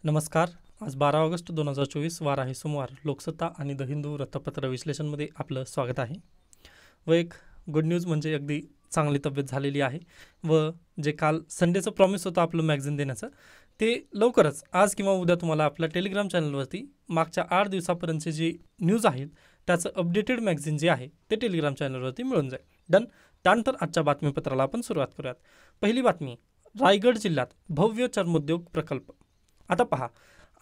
नमस्कार. आज 12 ऑगस्ट 2024 वार आहे सोमवार. लोकसत्ता आणि द हिंदू वृत्तपत्र विश्लेषणमध्ये आपलं स्वागत आहे. व एक गुड न्यूज म्हणजे अगदी चांगली तब्येत झालेली आहे व जे काल संडेचं प्रॉमिस होतं आपलं मॅगझिन देण्याचं ते लवकरच आज किंवा उद्या तुम्हाला आपल्या टेलिग्राम चॅनलवरती मागच्या 8 दिवसापर्यंतचे जे न्यूज आहेत त्याचं अपडेटेड मॅगझिन जे आहे ते टेलिग्राम चॅनलवरती मिळून जाईल. डन. त्यानंतर आजच्या बातमीपत्राला आपण सुरुवात करूयात. पहिली बातमी, रायगड जिल्ह्यात भव्य चर्मोद्योग प्रकल्प. आता पहा,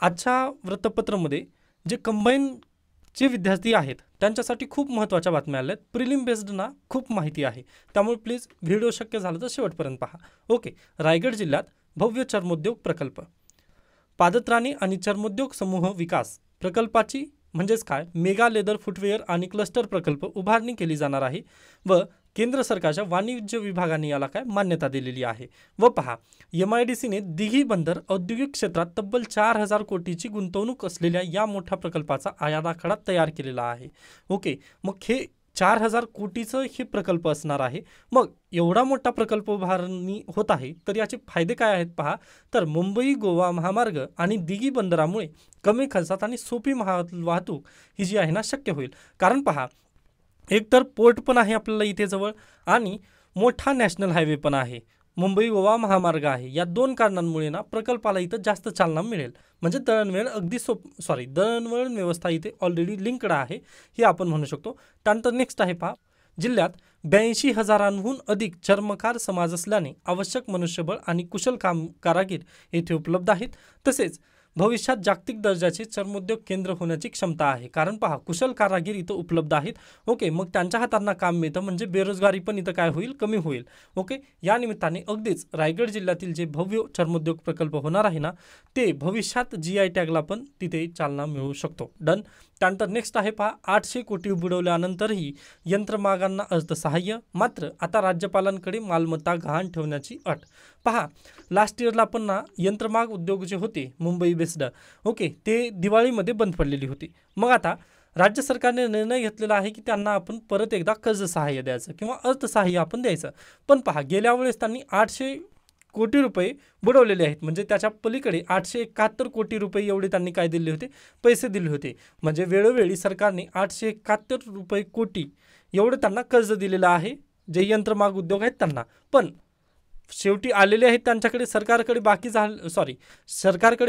आजच्या वृत्तपत्रामध्ये जे कंबाईनचे विद्यार्थी आहेत त्यांच्यासाठी खूप महत्त्वाच्या बातम्या आल्या आहेत. प्रिलिम बेस्डना खूप माहिती आहे, त्यामुळे प्लीज व्हिडिओ शक्य झालं तर शेवटपर्यंत पहा. ओके. रायगड जिल्ह्यात भव्य चर्मोद्योग प्रकल्प. पादत्राणे आणि चर्मोद्योग समूह विकास प्रकल्पाची म्हणजेच काय मेगा लेदर फुटवेअर आणि क्लस्टर प्रकल्प उभारणी केली जाणार आहे व केंद्र सरकारच्या वाणिज्य विभागाने याला काय मान्यता दिलेली आहे. व पहा, MIDCने दिघी बंदर औद्योगिक क्षेत्रात तब्बल 4,000 कोटीची गुंतवणूक असलेल्या या मोठ्या प्रकल्पाचा आराखडा तयार केलेला आहे. ओके. मग हे 4,000 कोटीचं हे प्रकल्प असणार आहे. मग एवढा मोठा प्रकल्प उभारणी होत आहे तर याचे फायदे काय आहेत पहा. तर मुंबई गोवा महामार्ग आणि दिघी बंदरामुळे कमी खर्चात आणि सोपी वाहतूक ही जी आहे ना शक्य होईल. कारण पहा, एक तर पोर्ट पण आहे आपल्याला इथे जवळ आणि मोठा नॅशनल हायवे पण आहे, मुंबई गोवा महामार्ग आहे. या दोन कारणांमुळे ना प्रकल्पाला इथं जास्त चालना मिळेल. म्हणजे दळणवळण अगदी दळणवळण व्यवस्था इथे ऑलरेडी लिंक्ड आहे हे आपण म्हणू शकतो. त्यानंतर नेक्स्ट आहे पहा, जिल्ह्यात 82,000हून अधिक चर्मकार समाज असल्याने आवश्यक मनुष्यबळ आणि कुशल कारागीर येथे उपलब्ध आहेत. तसेच भविष्यात जागतिक दर्जाचे चर्मोद्योग केंद्र होण्याची क्षमता आहे. कारण पहा, कुशल कारागीर इथं उपलब्ध आहेत. ओके. मग त्यांच्या हातांना काम मिळतं म्हणजे बेरोजगारी पण इथं काय होईल, कमी होईल. ओके. या निमित्ताने अगदीच रायगड जिल्ह्यातील जे भव्य चर्मोद्योग प्रकल्प होणार आहे ना ते भविष्यात GI टॅगला पण तिथे चालना मिळू शकतो. डन. त्यानंतर नेक्स्ट आहे पहा, 800 कोटी बुडवल्यानंतरही यंत्रमागांना अर्थसहाय्य. मात्र आता राज्यपालांकडे मालमत्ता गहाण ठेवण्याची अट. पहा, लास्ट इयरला पण ना यंत्रमाग उद्योग जे होते मुंबई बेस्ड, ओके, ते दिवाळीमध्ये बंद पडलेली होती. मग आता राज्य सरकारने निर्णय घेतलेला आहे की त्यांना आपण परत एकदा कर्ज सहाय्य द्यायचं किंवा अर्थसहाय्य आपण द्यायचं. पण पहा, गेल्या वेळेस त्यांनी 800 कोटी रुपये बुडवलेले आहेत. म्हणजे त्याच्या पलीकडे 871 कोटी रुपये एवढे त्यांनी काय दिले होते, पैसे दिले होते. म्हणजे वेळोवेळी सरकारने 871 रुपये कोटी एवढं त्यांना कर्ज दिलेलं आहे जे यंत्रमाग उद्योग आहेत त्यांना. पण शेवटी आलेले आहेत त्यांच्याकडे, सरकारकडे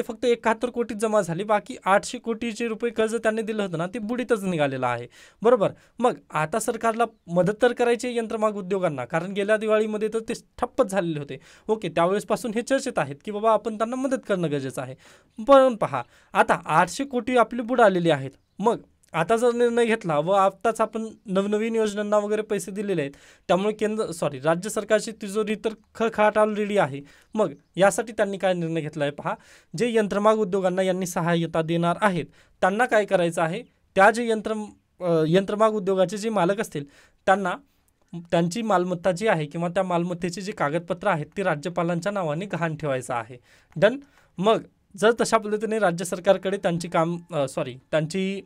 फक्त 71 कोटी जमा झाली. बाकी 800 कोटीचे रुपये कर्ज त्यांनी दिलं होतं ना ते बुडीतच निघालेलं आहे. बरोबर. मग आता सरकारला मदत तर करायची यंत्रमाग उद्योगांना, कारण गेल्या दिवाळीमध्ये तर ते ठप्पच झालेले होते. ओके. त्यावेळेसपासून हे चर्चेत आहेत की बाबा आपण त्यांना मदत करणं गरजेचं आहे. पण पहा, आता 800 कोटी आपली बुडालेली आहेत. मग आता जर निर्णय घेतला व आत्ताच आपण नवनवीन योजनांना वगैरे पैसे दिलेले आहेत, त्यामुळे राज्य सरकारची तिजोरी तर खळखळाट ऑलरेडी आहे. मग यासाठी त्यांनी काय निर्णय घेतला आहे पहा, जे यंत्रमाग उद्योगांना यांनी सहाय्यता देणार आहेत त्यांना काय करायचं आहे, त्या जे यंत्रमाग उद्योगाचे जे मालक असतील त्यांना त्यांची मालमत्ता जी आहे किंवा त्या मालमत्तेचे जे कागदपत्र आहेत ते राज्यपालांच्या नावाने गहाण ठेवायचं आहे. डन. मग जर तशा पद्धतीने राज्य सरकारकडे त्यांची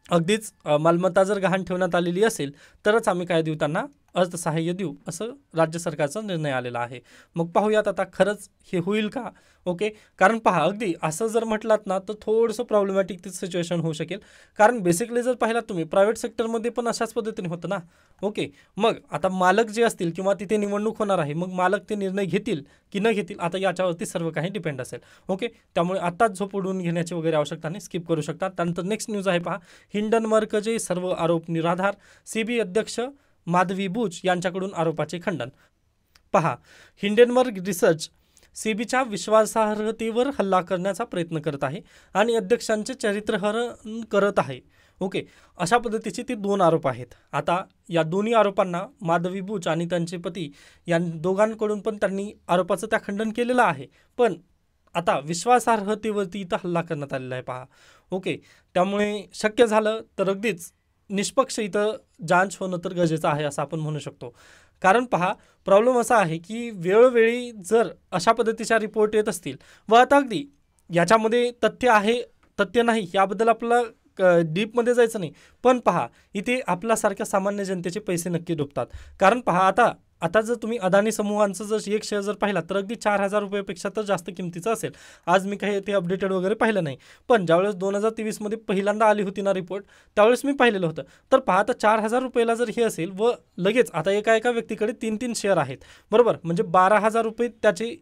अगदीच मालमत्ता जर गहाण ठेवण्यात आलेली असेल तरच आम्ही काय देऊ, त्यांना अर्थसहाय्य देऊ, असं राज्य सरकारचा निर्णय आलेला आहे. मग पाहूयात आता खरंच हे होईल का. ओके. कारण पहा, अगदी असं जर म्हटलात ना तर थोडंसं प्रॉब्लेमॅटिक ती सिच्युएशन होऊ शकेल. कारण बेसिकली जर पाहिलात तुम्ही प्रायव्हेट सेक्टरमध्ये पण अशाच पद्धतीने होतं ना. ओके. मग आता मालक जे असतील किंवा तिथे निवडणूक होणार आहे, मग मालक ते निर्णय घेतील की न घेतील आता याच्यावरती सर्व काही डिपेंड असेल. ओके. त्यामुळे आत्ताच झोप उडवून घेण्याची वगैरे आवश्यकता नाही, स्किप करू शकता. त्यानंतर नेक्स्ट न्यूज आहे पहा, हिंडनबर्गचे सर्व आरोप निराधार, CBI अध्यक्ष माधवी बुच यांच्याकडून आरोपाचे खंडन. पहा, हिंडनबर्ग रिसर्च CBIच्या विश्वासार्हतेवर हल्ला करण्याचा प्रयत्न करत आहे आणि अध्यक्षांचे चरित्रहरण करत आहे. ओके. अशा पद्धतीचे ते 2 आरोप आहेत. आता या दोन्ही आरोपांना माधवी बुच आणि त्यांचे पती या दोघांकडून पण त्यांनी आरोपाचं त्या खंडन केलेलं आहे. पण आता विश्वासार्हतेवरती इथं हल्ला करण्यात आलेला आहे पहा. ओके. त्यामुळे शक्य झालं तर अगदीच निष्पक्ष इथं जांच होणं तर गरजेचं आहे असं आपण म्हणू शकतो. कारण पहा, प्रॉब्लेम असा आहे की वेळोवेळी जर अशा पद्धतीच्या रिपोर्ट येत असतील व आता अगदी याच्यामध्ये तथ्य आहे तथ्य नाही याबद्दल आपल्याला डीपमध्ये जायचं नाही, पण पहा इथे आपल्यासारख्या सामान्य जनतेचे पैसे नक्की डुबतात. कारण पहा, आता आता जर तुम्ही अदानी समूहांचं जर एक शेअर जर पाहिला तर अगदी 4,000 रुपयापेक्षा तर जास्त किमतीचं असेल. आज मी काही ते अपडेटेड वगैरे पाहिलं नाही, पण ज्यावेळेस 2023मध्ये पहिल्यांदा आली होती ना रिपोर्ट, त्यावेळेस मी पाहिलेलं होतं. तर पहा, आता 4,000 रुपयाला जर हे असेल व लगेच आता एका व्यक्तीकडे 3 शेअर आहेत, बरोबर, म्हणजे 12,000 रुपये त्याचे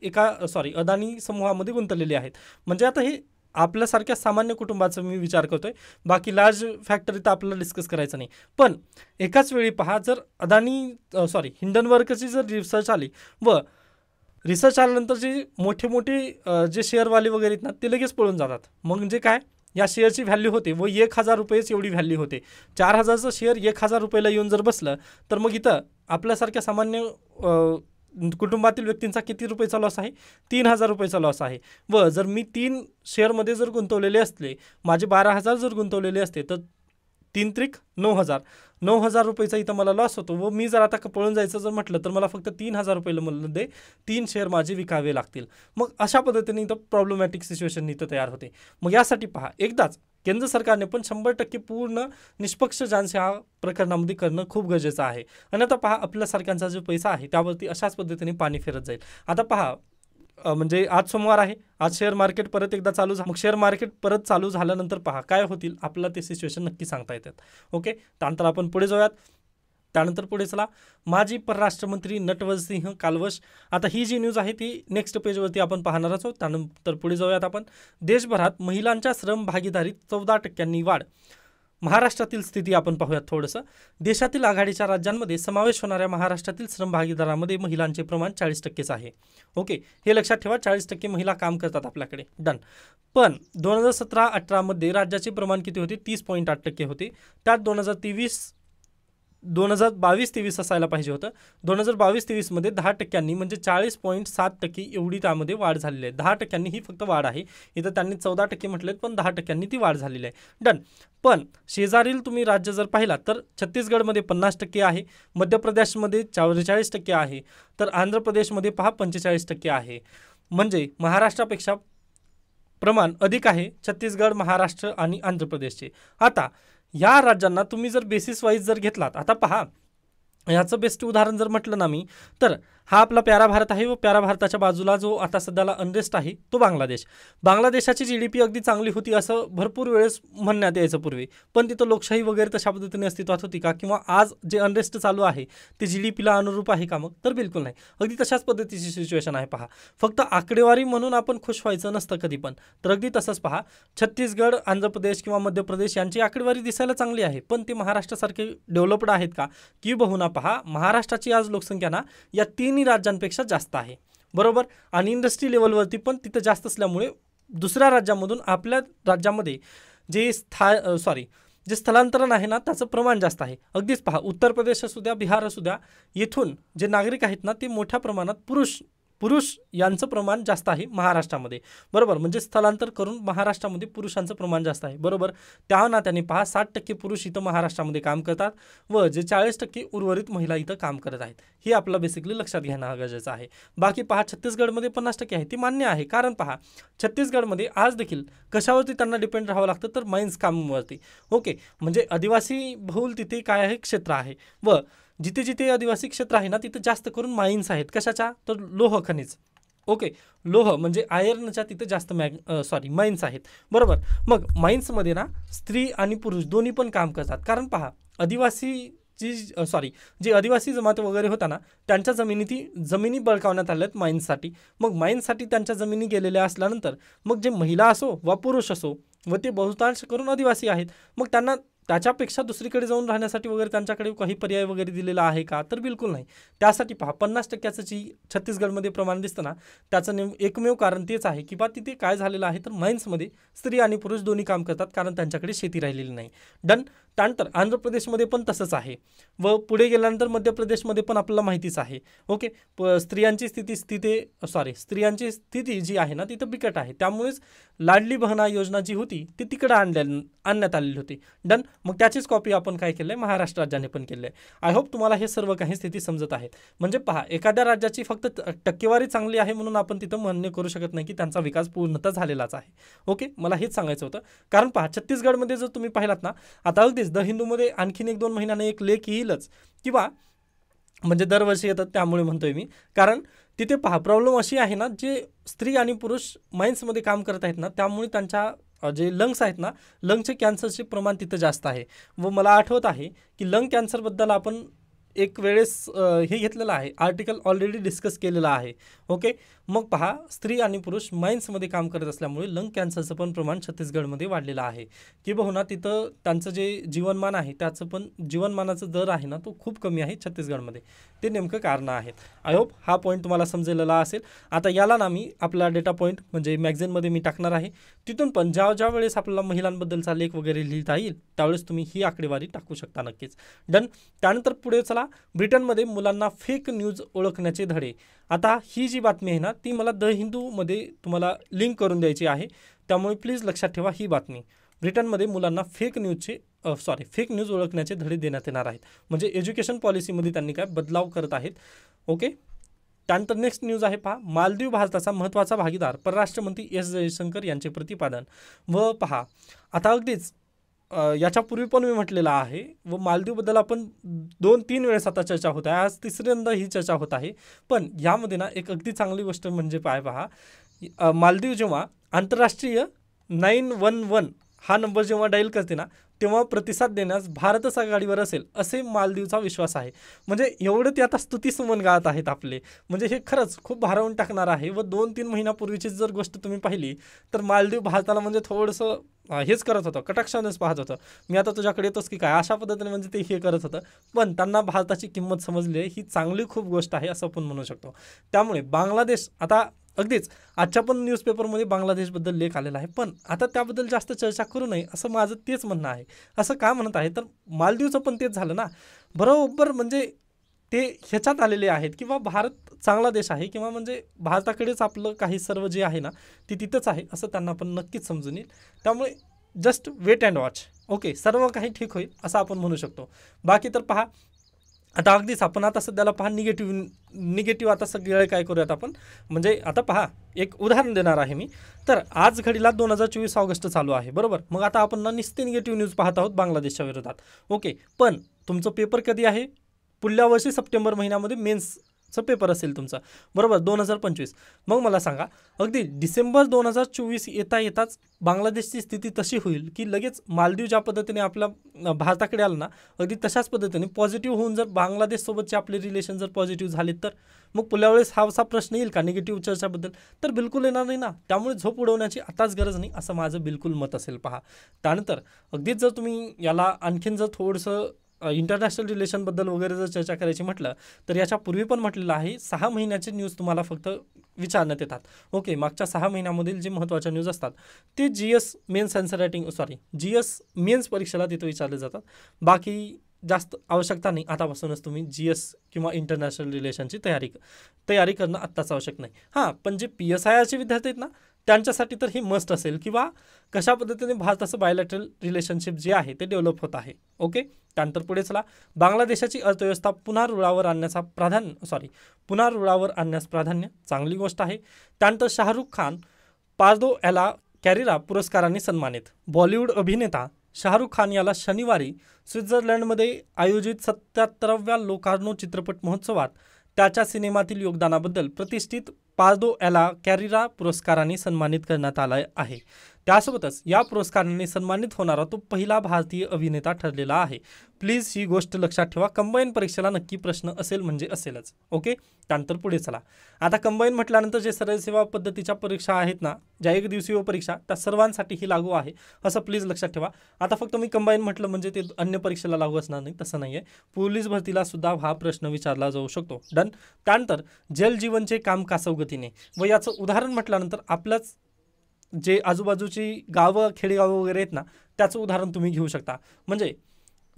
अदानी समूहामध्ये गुंतलेले आहेत. म्हणजे आता हे आपल्यासारख्या सामान्य कुटुंबाचा मी विचार करतोय, बाकी लार्ज फॅक्टरी तर आपल्याला डिस्कस करायचं नाही. पण एकाच वेळी पहा, जर हिंडनबर्गची जर रिसर्च आली व रिसर्च आल्यानंतर जे मोठे जे शेअरवाले वगैरे आहेत ना, ते लगेच पळून जातात. मग म्हणजे काय, या शेअरची व्हॅल्यू होते व 1,000 रुपयेच एवढी व्हॅल्यू होते. 4,000चं शेअर 1,000 रुपयाला येऊन जर बसलं तर मग इथं आपल्यासारख्या सामान्य कुटुंबातील व्यक्तींचा किती रुपयेचा लॉस आहे, 3,000 रुपयेचा लॉस आहे. व जर मी 3 शेअरमध्ये जर गुंतवलेले असले, माझे 12,000 जर गुंतवलेले असते तर 3 त्रिक 9,000 रुपयेचा इथं मला लॉस होतो. व मी जर आता पळून जायचं जर म्हटलं तर मला फक्त 3,000 रुपयामध्ये 3 शेअर माझे विकावे लागतील. मग अशा पद्धतीने इथं प्रॉब्लेमॅटिक सिच्युएशन इथं तयार होते. मग यासाठी पहा, एकदाच केंद्र सरकारने पण 100% पूर्ण निष्पक्ष जांच ह्या प्रकरणामध्ये करणं खूप गरजेचं आहे. आणि आता पहा, आपल्यासारख्यांचा जो पैसा आहे त्यावरती अशाच पद्धतीने पाणी फिरत जाईल. आता पहा, म्हणजे आज सोमवार आहे, आज शेअर मार्केट परत एकदा चालू झालं. मग शेअर मार्केट परत चालू झाल्यानंतर पहा काय होतील, आपल्याला ते सिच्युएशन नक्की सांगता येतात. ओके, त्यानंतर आपण पुढे जाऊयात. त्यानंतर पुढे चला, माजी परराष्ट्रमंत्री नटवरसिंह कालवश. आता ही जी न्यूज आहे ती नेक्स्ट पेजवरती आपण पाहणारच आहोत. त्यानंतर पुढे जाऊयात आपण. देशभरात महिलांच्या श्रम भागीदारीत 14% वाढ. महाराष्ट्रातील स्थिती आपण पाहूयात थोडंसं. देशातील आघाडीच्या राज्यांमध्ये समावेश होणाऱ्या महाराष्ट्रातील श्रम भागीदारामध्ये महिलांचे प्रमाण 40%च आहे. ओके, हे लक्षात ठेवा, 40% महिला काम करतात आपल्याकडे. डन. पण 2017-18मध्ये राज्याचे प्रमाण किती होते, 30.8% होते. त्यात 2022-23 असायला पाहिजे होतं. 2022-23मध्ये 10% म्हणजे 40.7% एवढी त्यामध्ये वाढ झालेली आहे. 10% ही फक्त वाढ आहे. इथं त्यांनी 14% म्हटलेत, पण 10% ती वाढ झालेली आहे. डन. पण शेजारील तुम्ही राज्य जर पाहिलात तर छत्तीसगडमध्ये 50% आहे, मध्य प्रदेशमध्ये 44% आहे, तर आंध्र प्रदेशमध्ये पहा 45% आहे. म्हणजे महाराष्ट्रापेक्षा प्रमाण अधिक आहे छत्तीसगड, महाराष्ट्र आणि आंध्र प्रदेशचे. आता या राज्यांना तुम्ही जर बेसिस वाईज जर घेतलात, आता पहा, याचं बेस्ट उदाहरण जर म्हटलं ना मी, तर हा आपला प्यारा भारत आहे व प्यारा भारताच्या बाजूला जो आता सध्याला अनरेस्ट आहे तो बांगलादेश. बांगलादेशाची GDP अगदी चांगली होती असं भरपूर वेळेस म्हणण्यात यायचं पूर्वी, पण तिथं लोकशाही वगैरे तशा पद्धतीने अस्तित्वात होती का, किंवा आज जे अनरेस्ट चालू आहे ते GDPला अनुरूप आहे का, मग तर बिलकुल नाही. अगदी तशाच पद्धतीची सिच्युएशन आहे. पहा, फक्त आकडेवारी म्हणून आपण खुश व्हायचं नसतं कधी पण. तर अगदी तसंच पहा, छत्तीसगड, आंध्र प्रदेश किंवा मध्य प्रदेश यांची आकडेवारी दिसायला चांगली आहे, पण ते महाराष्ट्रासारखे डेव्हलप्ड आहेत का, की बहुना पहा, महाराष्ट्राची आज लोकसंख्या ना या 3 राज्यांपेक्षा जास्त आहे, बरोबर. आणि इंडस्ट्री लेवलवरती पण तिथं जास्त असल्यामुळे दुसऱ्या राज्यामधून आपल्या राज्यामध्ये जे स्थलांतरण आहे ना त्याचं प्रमाण जास्त आहे. अगदीच पहा, उत्तर प्रदेश असू द्या, बिहार असू द्या, येथून जे नागरिक आहेत ना ते मोठ्या प्रमाणात पुरुष यांचं प्रमाण जास्त आहे महाराष्ट्रामध्ये, बरोबर. म्हणजे स्थलांतर करून महाराष्ट्रामध्ये पुरुषांचं प्रमाण जास्त आहे, बरोबर. त्या नात्याने पहा, 60% पुरुष इथं महाराष्ट्रामध्ये काम करतात व जे 40% उर्वरित महिला इथं काम करत आहेत. हे आपलं बेसिकली लक्षात घेणं गरजेचं आहे. बाकी पहा, छत्तीसगडमध्ये 50% आहे, ते मान्य आहे. कारण पहा, छत्तीसगडमध्ये आज देखील कशावरती त्यांना डिपेंड राहावं लागतं, तर माइन्स कामावरती. ओके, म्हणजे आदिवासी बहुल तिथे काय आहे, क्षेत्र आहे. व जिथे जिथे आदिवासी क्षेत्र आहे ना तिथे जास्त करून माइन्स आहेत. कशाच्या, तर लोह खनिज. ओके, लोह म्हणजे आयर्नच्या तिथे जास्त माइन्स आहेत, बरोबर. मग माइन्समध्ये ना स्त्री आणि पुरुष दोन्ही पण काम करतात. कारण पहा, जे आदिवासी जमात वगैरे होता ना त्यांच्या जमिनी बळकावण्यात आल्यात माइन्ससाठी. मग माइन्ससाठी त्यांच्या जमिनी गेलेल्या असल्यानंतर मग जे महिला असो वा पुरुष असो व ते बहुतांश करून आदिवासी आहेत, मग त्यांना त्याच्यापेक्षा दुसरीकडे जाऊन राहण्यासाठी वगैरे त्यांच्याकडे काही पर्याय वगैरे दिलेला आहे का, तर बिलकुल नाही. त्यासाठी पहा, 50%चं जी छत्तीसगडमध्ये प्रमाण दिसतं ना त्याचं एकमेव कारण तेच आहे की बा तिथे काय झालेलं आहे, तर माइन्समध्ये स्त्री आणि पुरुष दोन्ही काम करतात, कारण त्यांच्याकडे शेती राहिलेली नाही. डन. त्यानंतर आंध्र प्रदेशमध्ये पण तसंच आहे व पुढे गेल्यानंतर मध्य प्रदेशमध्ये पण आपल्याला माहितीच आहे. ओके, स्त्रियांची स्थिती जी आहे ना तिथं बिकट आहे. त्यामुळेच लाडली बहना योजना जी होती ती तिकडं आणण्यात आलेली होती. डन. मग त्याचीच कॉपी आपण काय केलं आहे, महाराष्ट्र राज्याने पण केलं आहे. आय होप तुम्हाला हे सर्व काही स्थिती समजत आहेत. म्हणजे पहा, एखाद्या राज्याची फक्त टक्केवारी चांगली आहे म्हणून आपण तिथं म्हणणे करू शकत नाही की त्यांचा विकास पूर्णतः झालेलाच आहे. ओके, मला हेच सांगायचं होतं. कारण पहा, छत्तीसगडमध्ये जर तुम्ही पाहिलात ना, आता अगदीच द हिंदूमध्ये आणखीन 1-2 महिन्याने एक लेख येईलच, किंवा म्हणजे दरवर्षी येतात त्यामुळे म्हणतोय मी. कारण तिथे पहा प्रॉब्लेम अशी आहे ना, जे स्त्री आणि पुरुष माइन्समध्ये काम करत आहेत ना, त्यामुळे त्यांच्या जे लंग्स आहेत ना, लंगचे कॅन्सरचे प्रमाण तिथं जास्त आहे. व मला आठवत आहे की लंग कॅन्सरबद्दल आपण एक वेळेस हे घेतलेलं आहे, आर्टिकल ऑलरेडी डिस्कस केलेलं आहे. ओके. मग पहा स्त्री आणि पुरुष माइन्समध्ये काम करत असल्यामुळे लंग कॅन्सरचं पण प्रमाण छत्तीसगडमध्ये वाढलेलं आहे. किंबहुना तिथं त्यांचं जे जीवनमान आहे त्याचं पण जीवनमानाचा दर आहे ना, तो खूप कमी आहे छत्तीसगडमध्ये. ते नेमकं कारणं आहेत. आय होप हा पॉईंट तुम्हाला समजलेला असेल. आता याला ना मी आपला डेटा पॉईंट म्हणजे मॅगझिनमध्ये मी टाकणार आहे. तिथून पण ज्या वेळेस आपल्याला महिलांबद्दलचा लेख वगैरे लिहिता येईल त्यावेळेस तुम्ही ही आकडेवारी टाकू शकता नक्कीच. डन. त्यानंतर पुढे चला. ब्रिटनमध्ये मुलांना फेक न्यूज ओळखण्याचे धडे. आता ही जी बातमी आहे ना, ती मला द हिंदूमध्ये तुम्हाला लिंक करून द्यायची आहे. त्यामुळे प्लीज लक्षात ठेवा ही बातमी. ब्रिटनमध्ये मुलांना फेक न्यूज ओळखण्याचे धडे देण्यात येणार आहेत. म्हणजे एज्युकेशन पॉलिसीमध्ये त्यांनी काय बदलाव करत आहेत. ओके. त्यानंतर नेक्स्ट न्यूज आहे पहा. मालदीव भारताचा महत्त्वाचा भागीदार, परराष्ट्रमंत्री एस जयशंकर यांचे प्रतिपादन. व पहा आता अगदीच याच्यापूर्वी पण मी म्हटलेलं आहे व मालदीवबद्दल आपण 2-3 वेळेस आता चर्चा होत आहे. आज तिसऱ्यांदा ही चर्चा होत आहे. पण यामध्ये ना एक अगदी चांगली गोष्ट म्हणजे पहा, मालदीव जेव्हा आंतरराष्ट्रीय 911 हा नंबर जेव्हा डायल करते ना, तेव्हा प्रतिसाद देण्यास भारतच आघाडीवर असेल असे मालदीवचा विश्वास आहे. म्हणजे एवढं ते आता स्तुतीसुमन गात आहेत आपले. म्हणजे हे खरंच खूप भारावून टाकणार आहे. व 2-3 महिन्यापूर्वीची जर गोष्ट तुम्ही पाहिली तर मालदीव भारताला म्हणजे थोडंसं हेच करत होतं, कटाक्षानेच पाहत होतं. मी आता तुझ्याकडे येतोच की काय, अशा पद्धतीने म्हणजे ते हे करत होतं. पण त्यांना भारताची किंमत समजली आहे, ही चांगली खूप गोष्ट आहे असं आपण म्हणू शकतो. त्यामुळे बांगलादेश आता अगदीच आजच्या पण न्यूजपेपरमध्ये बांगलादेशबद्दल लेख आलेला आहे. पण आता त्याबद्दल जास्त चर्चा करू नये असं माझं तेच म्हणणं आहे. असं का म्हणत आहे तर मालदीवचं पण तेच झालं ना, बरोबर म्हणजे ते ह्याच्यात आलेले आहेत किंवा भारत चांगला देश आहे किंवा म्हणजे भारताकडेच आपलं काही सर्व जे आहे ना ते तिथंच आहे असं त्यांना पण नक्कीच समजून येईल. त्यामुळे just wait and watch. Okay. सर्व काही ठीक होईल असं आपण म्हणू शकतो. बाकी तर पहा आता अगदीच आपण आता सध्याला पहा निगेटिव्ह आता सगळे काय करूयात आपण म्हणजे आता पहा एक उदाहरण देणार आहे मी. तर आज घडीला 2024 ऑगस्ट चालू आहे बरोबर. मग आता आपण ना नुसते निगेटिव्ह न्यूज पाहत आहोत बांगलादेशच्या विरोधात. ओके. पण तुमचं पेपर कधी आहे, पुढल्या वर्षी सप्टेंबर महिन्यामध्ये मेन्सचं पेपर असेल तुमचा बरोबर 2025. मग मला सांगा अगदी डिसेंबर 2024 येताच बांगलादेशची स्थिती तशी होईल की लगेच मालदीव ज्या पद्धतीने आपल्या भारताकडे आलं ना, अगदी तशाच पद्धतीने पॉझिटिव्ह होऊन जर बांगलादेशसोबतचे आपले रिलेशन जर पॉझिटिव्ह झाले तर मग पुढल्या वेळेस हा असा प्रश्न येईल का निगेटिव्ह चर्चाबद्दल, तर बिलकुल येणार नाही ना. त्यामुळे झोप उडवण्याची आताच गरज नाही असं माझं बिलकुल मत असेल. पहा त्यानंतर अगदीच जर तुम्ही याला आणखीन जर थोडंसं इंटरनॅशनल रिलेशनबद्दल वगैरे जर चर्चा करायची म्हटलं तर याच्यापूर्वी पण म्हटलेलं आहे 6 महिन्याचे न्यूज तुम्हाला फक्त विचारण्यात येतात. ओके. मागच्या 6 महिन्यामधील जे महत्त्वाच्या न्यूज असतात ते GS मेन्स परीक्षेला तिथं विचारले जातात. बाकी जास्त आवश्यकता नाही. आतापासूनच तुम्ही GS किंवा इंटरनॅशनल रिलेशनची तयारी करणं आत्ताच आवश्यक नाही. हां, पण जे PSIRचे विद्यार्थी आहेत ना त्यांच्यासाठी तर हे मस्ट असेल किंवा कशा पद्धतीने भारताचं बायोलॅटरल रिलेशनशिप जे आहे ते डेव्हलप होत आहे. ओके. त्यानंतर पुढे चला. बांगलादेशाची अर्थव्यवस्था पुन्हा रुळावर आणण्यास प्राधान्य चांगली गोष्ट आहे. त्यानंतर शाहरुख खान पार्दो एला कॅरिरा पुरस्काराने सन्मानित. बॉलिवूड अभिनेता शाहरुख खान याला शनिवारी स्वित्झर्लंडमध्ये आयोजित 77व्या लोकार्नो चित्रपट महोत्सवात त्याच्या सिनेमातील योगदानाबद्दल प्रतिष्ठित पार्दो एला कॅरिरा पुरस्काराने सन्मानित करण्यात आला आहे. त्यासोबतच या पुरस्काराने सन्मानित होणारा तो पहिला भारतीय अभिनेता ठरलेला आहे. प्लीज ही गोष्ट लक्षात ठेवा. कंबाईन परीक्षेला नक्की प्रश्न असेल म्हणजे असेलच. ओके. त्यानंतर पुढे चला. आता कंबाईन म्हटल्यानंतर जे सरळ सेवा पद्धतीच्या परीक्षा आहेत ना, ज्या एक दिवसीय परीक्षा त्या सर्वांसाठी ही लागू आहे असं प्लीज लक्षात ठेवा. आता फक्त मी कंबाईन म्हटलं म्हणजे ते अन्य परीक्षेला लागू असणार नाही तसं नाही आहे. पोलीस भरतीला सुद्धा हा प्रश्न विचारला जाऊ शकतो. डन. त्यानंतर जलजीवनचे काम कासवगतीने व याचं उदाहरण म्हटल्यानंतर आपलंच जे आजूबाजूची गावं खेडेगावं वगैरे आहेत ना त्याचं उदाहरण तुम्ही घेऊ शकता. म्हणजे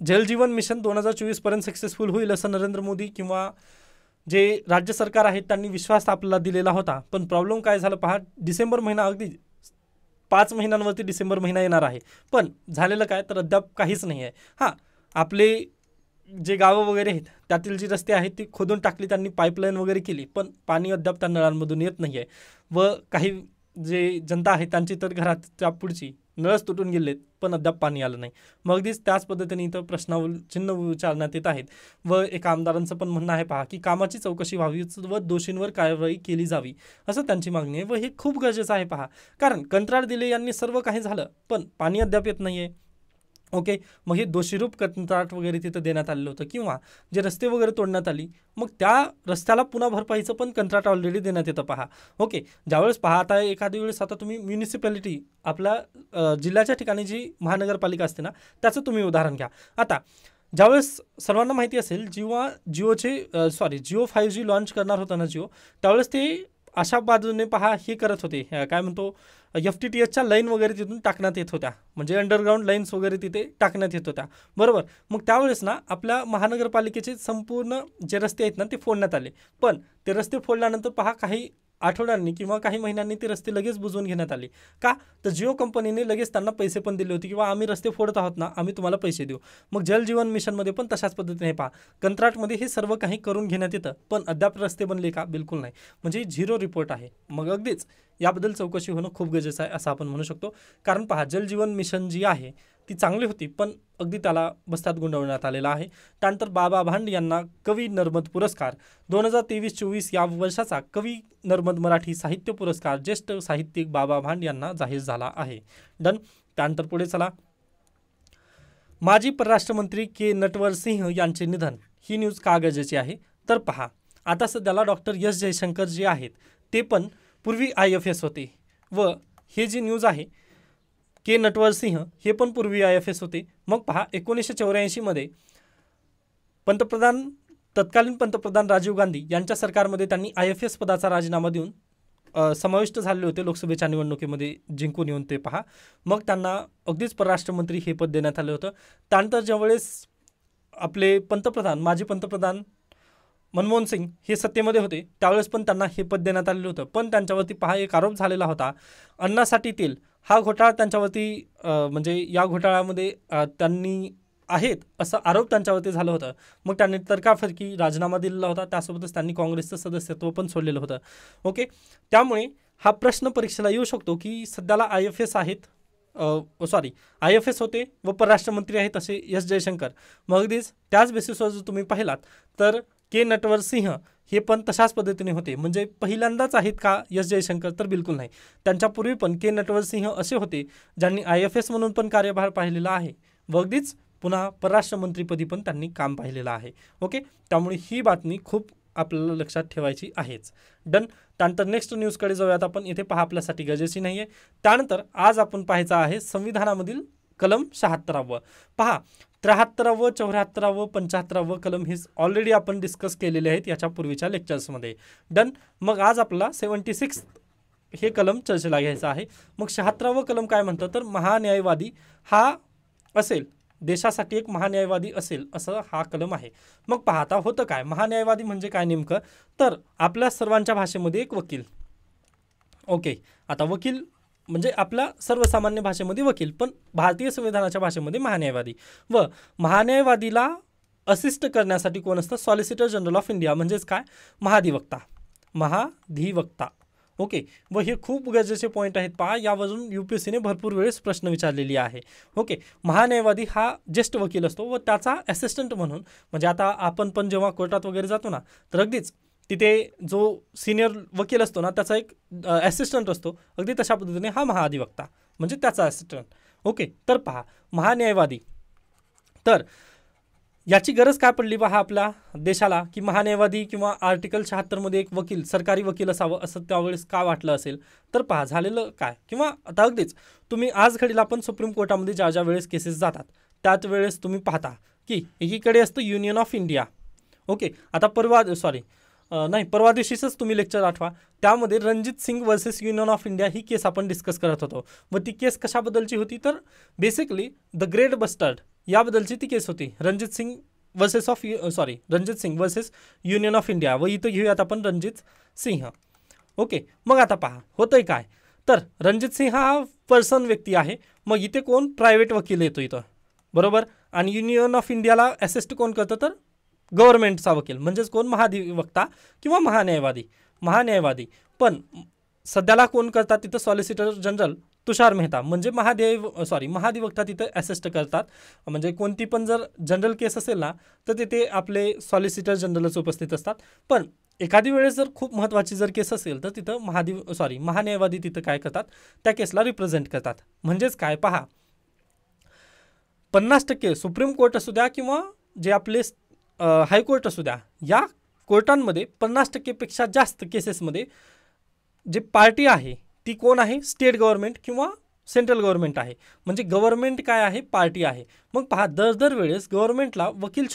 जलजीवन मिशन 2024पर्यंत सक्सेसफुल होईल असं नरेंद्र मोदी किंवा जे राज्य सरकार आहेत त्यांनी विश्वास आपल्याला दिलेला होता. पण प्रॉब्लेम काय झालं पहा, डिसेंबर महिना अगदी 5 महिन्यांवरती डिसेंबर महिना येणार आहे. पण झालेलं काय तर अद्याप काहीच नाही आहे. हां, आपले जे गावं वगैरे आहेत त्यातील जी रस्ते आहेत ती खोदून टाकली, त्यांनी पाईपलाईन वगैरे केली, पण पाणी अद्याप त्या नळांमधून येत नाही आहे. व काही जे जनता आहे त्यांची तर घरात त्या पुढची नळच तुटून गेलेत पण अद्याप पाणी आलं नाही. मग अगदीच त्याच पद्धतीने इथं प्रश्नावर चिन्ह विचारण्यात येत आहेत. व एका आमदारांचं पण म्हणणं आहे पहा की कामाची चौकशी व्हावी व दोषींवर कारवाई केली जावी असं त्यांची मागणी आहे. व हे खूप गरजेचं आहे पहा, कारण कंत्राट दिले यांनी सर्व काही झालं पण पाणी अद्याप येत नाही आहे. ओके, मग हे दोषीरूप कंत्राट वगैरे तिथं देण्यात आलेलं होतं किंवा जे रस्ते वगैरे तोडण्यात आली मग त्या रस्त्याला पुन्हा भरपाईचं पण कंत्राट ऑलरेडी देण्यात येतं पहा. ओके, ज्यावेळेस पहा आता एखाद्या वेळेस आता तुम्ही म्युनिसिपॅलिटी आपल्या जिल्ह्याच्या ठिकाणी जी महानगरपालिका असते ना त्याचं तुम्ही उदाहरण घ्या. आता ज्यावेळेस सर्वांना माहिती असेल जिओ 5G लॉन्च करणार होता ना जिओ, त्यावेळेस ते अशा बाजूने पहा हे करत होते, काय म्हणतो FTTHच्या लाईन वगैरे तिथून टाकण्यात येत होत्या, म्हणजे अंडरग्राऊंड लाईन्स वगैरे तिथे टाकण्यात येत होत्या बरोबर. मग त्यावेळेस ना आपल्या महानगरपालिकेचे संपूर्ण जे रस्ते आहेत ना ते फोडण्यात आले. पण ते रस्ते फोडल्यानंतर पहा काही आठवड्यांनी किंवा काही महिन्यांनी ते रस्ते लगेच बुजवून घेण्यात आले. का तर जिओ कंपनीने लगेच त्यांना पैसे पण दिले होते किंवा आम्ही रस्ते फोडत आहोत ना आम्ही तुम्हाला पैसे देऊ. मग जल जीवन मिशनमध्ये पण तशाच पद्धतीने पहा कंत्राटमध्ये हे सर्व काही करून घेण्यात येतं पण अद्याप रस्ते बनले का? बिलकुल नाही, म्हणजे झिरो रिपोर्ट आहे. मग अगदीच याबद्दल चौकशी होणं खूप गरजेचं आहे असं आपण म्हणू शकतो. कारण पहा जल जीवन मिशन जी आहे ती चांगली होती पण अगदी त्याला बस्तात गुंडवण्यात आलेला आहे. त्यानंतर बाबा भांड यांना कवी नर्मद पुरस्कार 2023-24 या वर्षाचा कवी नर्मद मराठी साहित्य पुरस्कार ज्येष्ठ साहित्यिक बाबा भांड यांना जाहीर झाला आहे. डन. त्यानंतर पुढे चला, माजी परराष्ट्रमंत्री के नटवर सिंह यांचे निधन, ही न्यूज का गरजेची आहे तर पहा आता सध्याला डॉक्टर एस जयशंकर जे आहेत ते पण पूर्वी IFS होते व हे जी न्यूज आहे के नटवर सिंह हे पण पूर्वी IFS होते. मग पहा 1984 तत्कालीन पंतप्रधान राजीव गांधी यांच्या सरकारमध्ये त्यांनी IFS पदाचा राजीनामा देऊन समाविष्ट झालेले होते लोकसभेच्या निवडणुकीमध्ये जिंकून येऊन ते पहा. मग त्यांना अगदीच परराष्ट्रमंत्री हे पद देण्यात आलं होतं. त्यानंतर ज्यावेळेस आपले माजी पंतप्रधान मनमोहन सिंग हे सत्तेमध्ये होते त्यावेळेस पण त्यांना हे पद देण्यात आलेलं होतं. पण त्यांच्यावरती पहा एक आरोप झालेला होता, अन्नासाठी तेल हा घोटाळा त्यांच्यावरती म्हणजे या घोटाळ्यामध्ये त्यांनी आहेत असा आरोप त्यांच्यावरती झाला होता. मग त्यांनी तर्काफर्की राजीनामा दिलेला होता, त्यासोबतच त्यांनी काँग्रेसचं सदस्यत्व पण सोडलेलं होतं. ओके, त्यामुळे हा प्रश्न परीक्षेला येऊ शकतो की सध्याला IFS होते व परराष्ट्रमंत्री आहेत असे एस जयशंकर. मग अगदीच त्याच बेसिसवर जर तुम्ही पाहिलात तर के नटवर सिंह हे पण तशाच पद्धतीने होते. म्हणजे पहिल्यांदाच आहेत का एस जयशंकर तर बिलकुल नाही, त्यांच्यापूर्वी पण के नटवर सिंह असे होते ज्यांनी IFS म्हणून पण कार्यभार पाहिलेला आहे व अगदीच पुन्हा परराष्ट्रमंत्रीपदी पण त्यांनी काम पाहिलेलं आहे. ओके, त्यामुळे ही बातमी खूप आपल्याला लक्षात ठेवायची आहेच. डन. त्यानंतर नेक्स्ट न्यूजकडे जाऊयात आपण. इथे पहा आपल्यासाठी गरजेची नाही आहे. त्यानंतर आज आपण पाहायचं आहे संविधानामधील कलम 76. पहा 73, 74, 75 कलम हे ऑलरेडी आपण डिस्कस केलेले आहेत याच्या पूर्वीच्या लेक्चर्समध्ये. डन. मग आज आपला 76 हे कलम चर्चेला घ्यायचं आहे. मग 76 कलम काय म्हणतं तर महान्यायवादी हा असेल, देशासाठी एक महान्यायवादी असेल असं हा कलम आहे. मग पाहता होतं काय महान्यायवादी म्हणजे काय नेमकं तर आपल्या सर्वांच्या भाषेमध्ये एक वकील. ओके, आता वकील म्हणजे आपल्या सर्वसामान्य भाषेमध्ये वकील, पण भारतीय संविधानाच्या भाषेमध्ये महान्यायवादी. व महान्यायवादीला असिस्ट करण्यासाठी कोण असतं? सॉलिसिटर जनरल ऑफ इंडिया, म्हणजेच काय महाधिवक्ता. ओके, व हे खूप गरजेचे पॉईंट आहेत पहा, यावरून UPSCने भरपूर वेळेस प्रश्न विचारलेली आहे. ओके, महान्यायवादी हा ज्येष्ठ वकील असतो व त्याचा असिस्टंट म्हणून, म्हणजे आता आपण पण जेव्हा कोर्टात वगैरे जातो ना तर अगदीच तिथे जो सिनियर वकील असतो ना त्याचा एक असिस्टंट असतो, अगदी तशा पद्धतीने हा महाधिवक्ता म्हणजे त्याचा असिस्टंट. ओके, तर पहा महान्यायवादी, तर याची गरज काय पडली पहा आपल्या देशाला की महान्यायवादी किंवा आर्टिकल 76 मध्ये एक वकील, सरकारी वकील असावं असं त्यावेळेस का वाटलं असेल तर पहा झालेलं काय, किंवा आता अगदीच तुम्ही आज घडीला पण सुप्रीम कोर्टामध्ये ज्या ज्या वेळेस केसेस जातात त्याच वेळेस तुम्ही पाहता की एकीकडे असतं युनियन ऑफ इंडिया. ओके, आता परवा दिवशीच तुम्ही लेक्चर आठवा, त्यामध्ये Ranjit Singh versus Union of India ही केस आपण डिस्कस करत होतो. व ती केस कशाबद्दलची होती तर बेसिकली द ग्रेट बस्टर्ड याबद्दलची ती केस होती. Ranjit Singh versus Union of India, व इथं घेऊयात आपण रणजित सिंह. ओके, मग आता पहा होतंय काय तर रणजित सिंह हा पर्सन व्यक्ती आहे, मग इथे कोण प्रायव्हेट वकील येतो इथं बरोबर, आणि युनियन ऑफ इंडियाला असिस्ट कोण करतं तर गव्हर्नमेंटचा वकील, म्हणजेच कोण महाधिवक्ता किंवा महान्यायवादी. पण सध्याला कोण करतात तिथं सॉलिसिटर जनरल तुषार मेहता, म्हणजे महाधिवक्ता तिथं असिस्ट करतात. म्हणजे कोणती पण जर जनरल केस असेल ना तर तिथे आपले सॉलिसिटर जनरलच उपस्थित असतात. पण एखादी वेळेस जर खूप महत्त्वाची जर केस असेल तर तिथं महान्यायवादी तिथं काय करतात, त्या केसला रिप्रेझेंट करतात. म्हणजेच काय पहा, 50% सुप्रीम कोर्ट असू द्या किंवा जे आपले हायकोर्ट असू द्या, या कोर्टांमध्ये 50%पेक्षा जास्त केसेसमध्ये जे पार्टी आहे ती कोण आहे, स्टेट गव्हर्नमेंट किंवा सेंट्रल गव्हर्नमेंट आहे. म्हणजे गव्हर्नमेंट काय आहे, पार्टी आहे. मग पहा, दर वेळेस गव्हर्नमेंटला वकील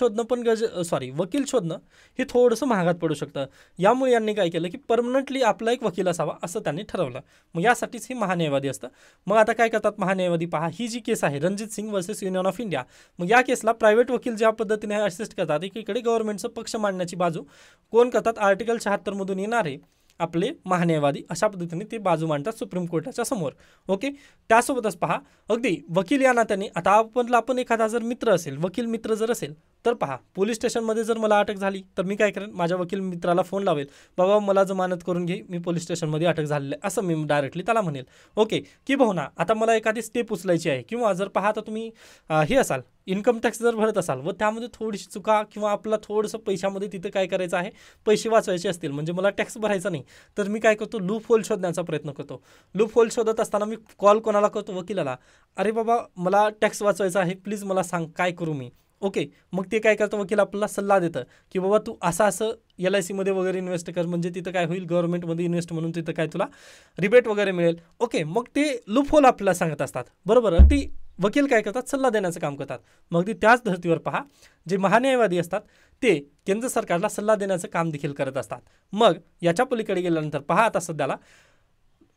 शोधणं हे थोडंसं महागात पडू शकतं. यामुळे यांनी काय केलं की परमनंटली आपला एक वकील असावा असं त्यांनी ठरवलं. मग यासाठीच हे महान्यायवादी असतं. मग आता काय करतात महान्यायवादी, पहा ही जी केस आहे Ranjit Singh versus Union of India, मग या केसला प्रायव्हेट वकील ज्या पद्धतीने असिस्ट करतात, एकीकडे गव्हर्नमेंटचं पक्ष मांडण्याची बाजू कोण करतात, आर्टिकल 76 मधून येणारे आपले महान्यायवादी अशा पद्धतीने ते बाजू मांडतात सुप्रीम कोर्टाच्या समोर. ओके, त्यासोबतच पहा, अगदी वकील या नात्याने आता आपण एखादा जर मित्र असेल, वकील मित्र जर असेल तर पहा, पोलीस स्टेशनमध्ये जर मला अटक झाली तर मी काय करेन, माझ्या वकील मित्राला फोन लावेल, बाबा मला जमानत करून घे, मी पोलीस स्टेशनमध्ये अटक झालेलं आहे, असं मी डायरेक्टली त्याला म्हणेल. ओके, की भाऊ ना आता मला एखादी स्टेप उचलायची आहे. किंवा जर पहा आता तुम्ही हे असाल, इन्कम टॅक्स जर भरत असाल व त्यामध्ये थोडीशी चुका किंवा आपला थोडंसं पैशामध्ये तिथं काय करायचं आहे, पैसे वाचवायचे असतील, म्हणजे मला टॅक्स भरायचा नाही, तर मी काय करतो, लूप होल शोधण्याचा प्रयत्न करतो. लूप होल शोधत असताना मी कॉल कोणाला करतो, वकिलाला, अरे बाबा मला टॅक्स वाचवायचा आहे, प्लीज मला सांग काय करू मी. ओके, मग ते काय करतं, वकील आपल्याला सल्ला देतं की बाबा तू असं LICमध्ये वगैरे इन्व्हेस्ट कर, म्हणजे तिथं काय होईल, गव्हर्नमेंटमध्ये इन्व्हेस्ट म्हणून तिथं काय तुला रिबेट वगैरे मिळेल. ओके, मग ते लूप होल आपल्याला सांगत असतात, बरोबर. ती वकील काय करतात, सल्ला देण्याचं काम करतात. मग ती त्याच धर्तीवर पहा, जे महान्यायवादी असतात ते केंद्र सरकारला सल्ला देण्याचं काम देखील करत असतात. मग याच्या पलीकडे गेल्यानंतर पहा, आता सध्याला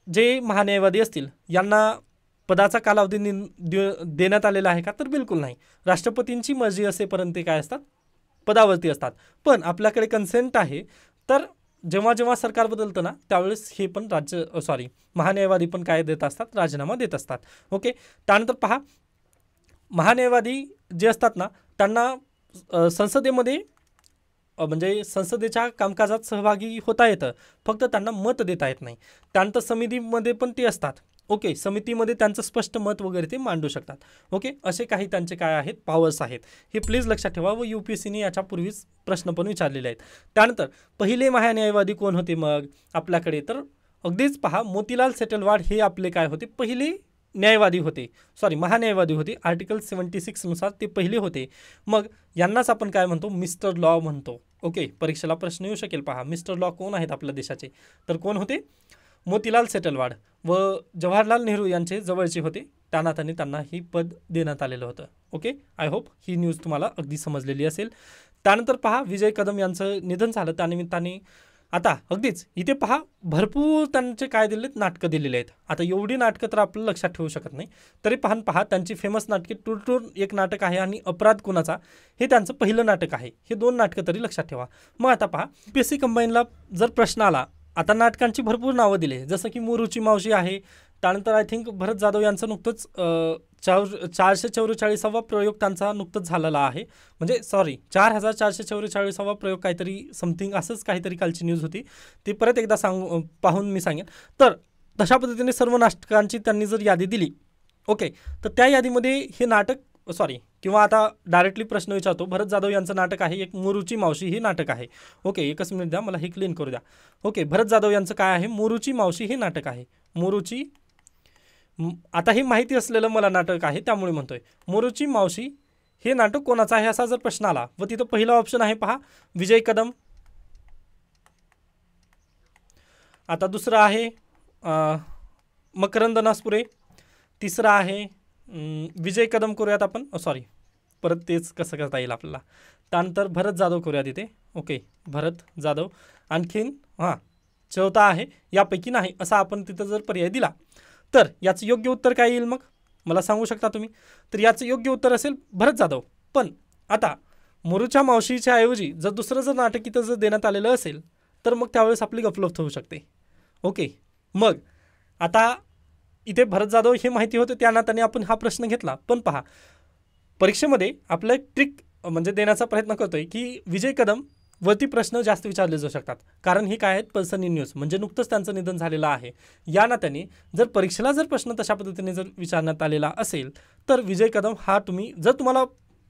जे महान्यायवादी असतील यांना पदाचा कालावधी देण्यात आलेला आहे का, तर बिलकुल नाही. राष्ट्रपतींची मर्जी असेपर्यंत ते काय असतात, पदावरती असतात. पण आपल्याकडे कन्सेंट आहे, तर जेव्हा जेव्हा सरकार बदलतं ना त्यावेळेस हे पण महान्यायवादी पण काय देत असतात, राजीनामा देत असतात. ओके, त्यानंतर पहा, महान्यायवादी जे असतात ना त्यांना संसदेमध्ये म्हणजे संसदेच्या कामकाजात सहभागी होता येतं, फक्त त्यांना मत देता येत नाही. त्यानंतर समितीमध्ये पण ते असतात. ओके, समितीमध्ये त्यांचं स्पष्ट मत वगैरे ते मांडू शकतात. ओके, असे काही त्यांचे काय आहेत, पॉवर्स आहेत, हे प्लीज लक्षात ठेवा. व UPSCने याच्यापूर्वीच प्रश्न पण विचारलेले आहेत. त्यानंतर पहिले महान्यायवादी कोण होते मग आपल्याकडे, तर अगदीच पहा, मोतीलाल सेटलवाड हे आपले काय होते, पहिले महान्यायवादी होते. आर्टिकल 76 नुसार ते पहिले होते. मग यांनाच आपण काय म्हणतो, मिस्टर लॉ म्हणतो. ओके, परीक्षेला प्रश्न येऊ शकेल, पहा मिस्टर लॉ कोण आहेत आपल्या देशाचे, तर कोण होते, मोतीलाल सेटलवाड व जवाहरलाल नेहरू यांचे जवळचे होते. त्या नात्याने त्यांना ही पद देण्यात आलेलं होतं. Okay, I hope he news तुम्हाला अगदी समजलेली असेल. त्यानंतर पहा, विजय कदम यांचं निधन झालं, त्यानिमित्ताने आता अगदीच इथे पहा, भरपूर त्यांचे काय दिलेत, नाटकं दिलेले आहेत. आता एवढी नाटकं तर आपल्याला लक्षात ठेवू शकत नाही, तरी पहा त्यांची फेमस नाटके टूर एक नाटक आहे आणि अपराध कुणाचा हे त्यांचं पहिलं नाटक आहे. हे 2 नाटकं तरी लक्षात ठेवा. मग आता पहा, UPSC कंबाईनला जर प्रश्न आला, आता नाटकांची भरपूर नावं दिले, जसं की मोरूची मावशी आहे. त्यानंतर आय थिंक भरत जाधव यांचं नुकतंच 444वा प्रयोग त्यांचा नुकतंच झालेला आहे. म्हणजे 4444वा प्रयोग काहीतरी समथिंग असंच काहीतरी कालची न्यूज होती, ती परत एकदा पाहून मी सांगेन. तर तशा पद्धतीने सर्व नाटकांची त्यांनी जर यादी दिली, ओके, तर त्या यादीमध्ये हे नाटक किंवा आता डायरेक्टली प्रश्न विचारतो, भरत जाधव यांचं नाटक आहे एक मोरूची मावशी हे नाटक आहे. ओके, एकच मिनिट द्या, मला हे क्लीन करू द्या. ओके, भरत जाधव यांचं काय आहे, मोरूची मावशी हे नाटक आहे. आता हे माहिती असलेलं मला नाटक आहे त्यामुळे म्हणतोय. मोरूची मावशी हे नाटक कोणाचं आहे असा जर प्रश्न आला व तिथं पहिला ऑप्शन आहे पहा, विजय कदम. आता दुसरं आहे मकरंद नासपुरे. तिसरं आहे विजय कदम करूयात आपण, परत तेच कसं करता येईल आपल्याला. त्यानंतर भरत जाधव करूयात इथे. ओके, भरत जाधव. आणखीन चौथा आहे यापैकी नाही असा आपण तिथं जर पर्याय दिला तर याचं योग्य उत्तर काय येईल मग मला सांगू शकता तुम्ही. तर याचं योग्य उत्तर असेल भरत जाधव. पण आता मोरूच्या मावशीच्या ऐवजी जर दुसरं जर नाटक इथं जर देण्यात आलेलं असेल तर मग त्यावेळेस आपली गफलत होऊ शकते. ओके, मग आता इथे भरत जाधव हे माहिती होतं, त्या नात्याने आपण हा प्रश्न घेतला. पण पहा, परीक्षेमध्ये आपलं एक ट्रिक म्हणजे देण्याचा प्रयत्न करतोय की विजय कदम वरती प्रश्न जास्त विचारले जाऊ शकतात, कारण हे काय आहेत पर्सन इन न्यूज, म्हणजे नुकतंच त्यांचं निधन झालेलं आहे. या नात्याने जर परीक्षेला जर प्रश्न तशा पद्धतीने जर विचारण्यात आलेला असेल तर विजय कदम हा तुम्ही जर तुम्हाला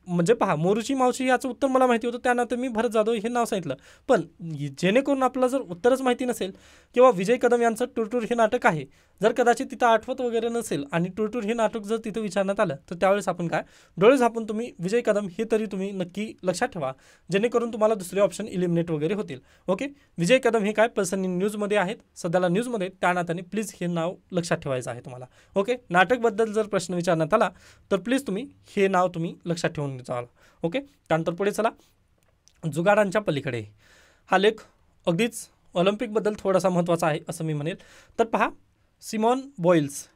म्हणजे पहा मोरूची मावशी याचं उत्तर मला माहिती होतं, त्यानंतर मी भरत जाधव हे नाव सांगितलं. पण जेणेकरून आपल्याला जर उत्तरच माहिती नसेल किंवा विजय कदम यांचं टुरटूर हे नाटक आहे जर कदाचित तिथं आठवत वगैरे नसेल आणि टुरटूर हे नाटक जर तिथं विचारण्यात आलं तर त्यावेळेस आपण काय डोळे झापून तुम्ही विजय कदम हे तरी तुम्ही नक्की लक्षात ठेवा, जेणेकरून तुम्हाला दुसरे ऑप्शन इलिमिनेट वगैरे होतील. ओके, विजय कदम हे काय पर्सन इन न्यूजमध्ये आहेत सध्याला न्यूजमध्ये, त्या नात्याने प्लीज हे नाव लक्षात ठेवायचं आहे तुम्हाला. ओके, नाटकबद्दल जर प्रश्न विचारण्यात आला तर प्लीज तुम्ही हे नाव तुम्ही लक्षात ठेवून जाल. ओके, त्यानंतर पुढे चला, जुगाडांच्या पलीकडे हा लेख अगदीच ऑलिम्पिकबद्दल थोडासा महत्त्वाचा आहे असं मी म्हणेल. तर पहा, सिमॉन बॉईल्स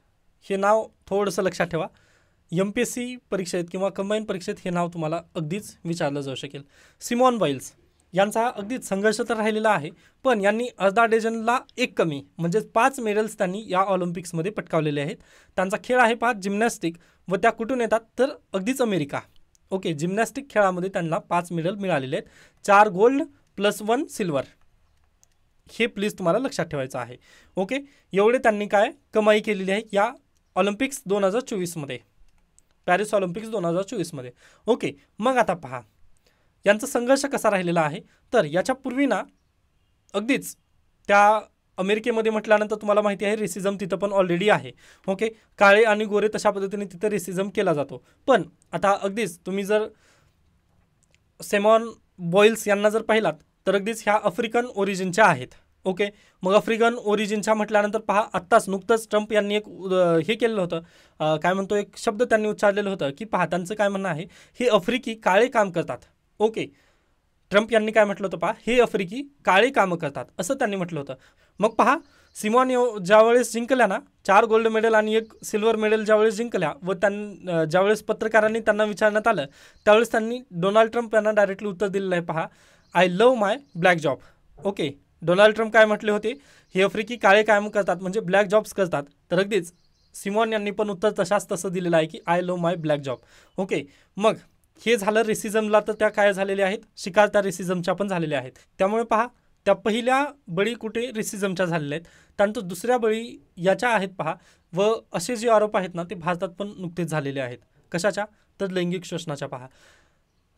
हे नाव थोडंसं लक्षात ठेवा. MPSC परीक्षेत किंवा कंबाईन परीक्षेत हे नाव तुम्हाला अगदीच विचारलं जाऊ शकेल. सिमॉन बॉईल्स यांचा अगदीच संघर्ष तर राहिलेला आहे, पण यांनी अर्धा डझनला एक कमी म्हणजे 5 मेडल्स त्यांनी या ऑलिम्पिक्समध्ये पटकावलेले आहेत. त्यांचा खेळ आहे पहा जिम्नॅस्टिक, व त्या कुठून येतात तर अगदीच अमेरिका. ओके, जिम्नॅस्टिक खेळामध्ये त्यांना 5 मेडल मिळालेले आहेत, 4 गोल्ड प्लस 1 सिल्वर. हे प्लीज तुम्हाला लक्षात ठेवायचं आहे. ओके, एवढे त्यांनी काय कमाई केलेली आहे या ऑलिम्पिक्स 2024मध्ये, पॅरिस ऑलिम्पिक्स 2024मध्ये. ओके, मग आता पहा यांचा संघर्ष कसा राहिलेला आहे. तर याच्या पूर्वी ना अगदीच त्या अमेरिकेमध्ये म्हटल्यानंतर तुम्हाला माहिती आहे रेसिझम तिथं पण ऑलरेडी आहे. ओके, काळे आणि गोरे तशा पद्धतीने तिथं रेसिझम केला जातो. पण आता अगदीच तुम्ही जर सिमॉन बॉईल्स यांना जर पाहिलात तर अगदीच ह्या आफ्रिकन ओरिजिनच्या आहेत. ओके, मग आफ्रिकन ओरिजिनच्या म्हटल्यानंतर पहा आत्ताच नुकतंच ट्रम्प यांनी एक हे केलेलं होतं, काय म्हणतो एक शब्द त्यांनी उच्चारलेलं होतं की पहा त्यांचं काय म्हणणं आहे, हे आफ्रिकी काळे काम करतात. ओके, ट्रम्प यांनी काय म्हटलं होतं पहा, हे आफ्रिकी काळे कामं करतात असं त्यांनी म्हटलं होतं. मग पहा सिमॉन ज्यावेळेस जिंकल्या ना 4 गोल्ड मेडल आणि 1 सिल्वर मेडल ज्यावेळेस जिंकल्या व ज्यावेळेस पत्रकारांनी त्यांना विचारण्यात आलं त्यावेळेस त्यांनी डोनाल्ड ट्रम्प यांना डायरेक्टली उत्तर दिलेलं आहे. पहा, I love my black job. Okay, Donald Trump काय म्हटले होते, हे आफ्रिकी काळे काम करतात म्हणजे ब्लॅक जॉब्स करतात. तर अगदीच सिमॉन यांनी पण उत्तर तसं दिलेलं आहे की I love my black job. Okay, मग हे झालं रेसिझमला, तर त्या काय झालेल्या आहेत शिकार त्या रेसिझमच्या पण झालेल्या आहेत. त्यामुळे पहा त्या पहिल्या बळी कुठे रेसिझमच्या झालेल्या आहेत, त्यानंतर दुसऱ्या बळी याच्या आहेत पहा, व असे जे आरोप आहेत ना ते भारतात पण नुकतेच झालेले आहेत. कशाच्या तर लैंगिक शोषणाच्या. पहा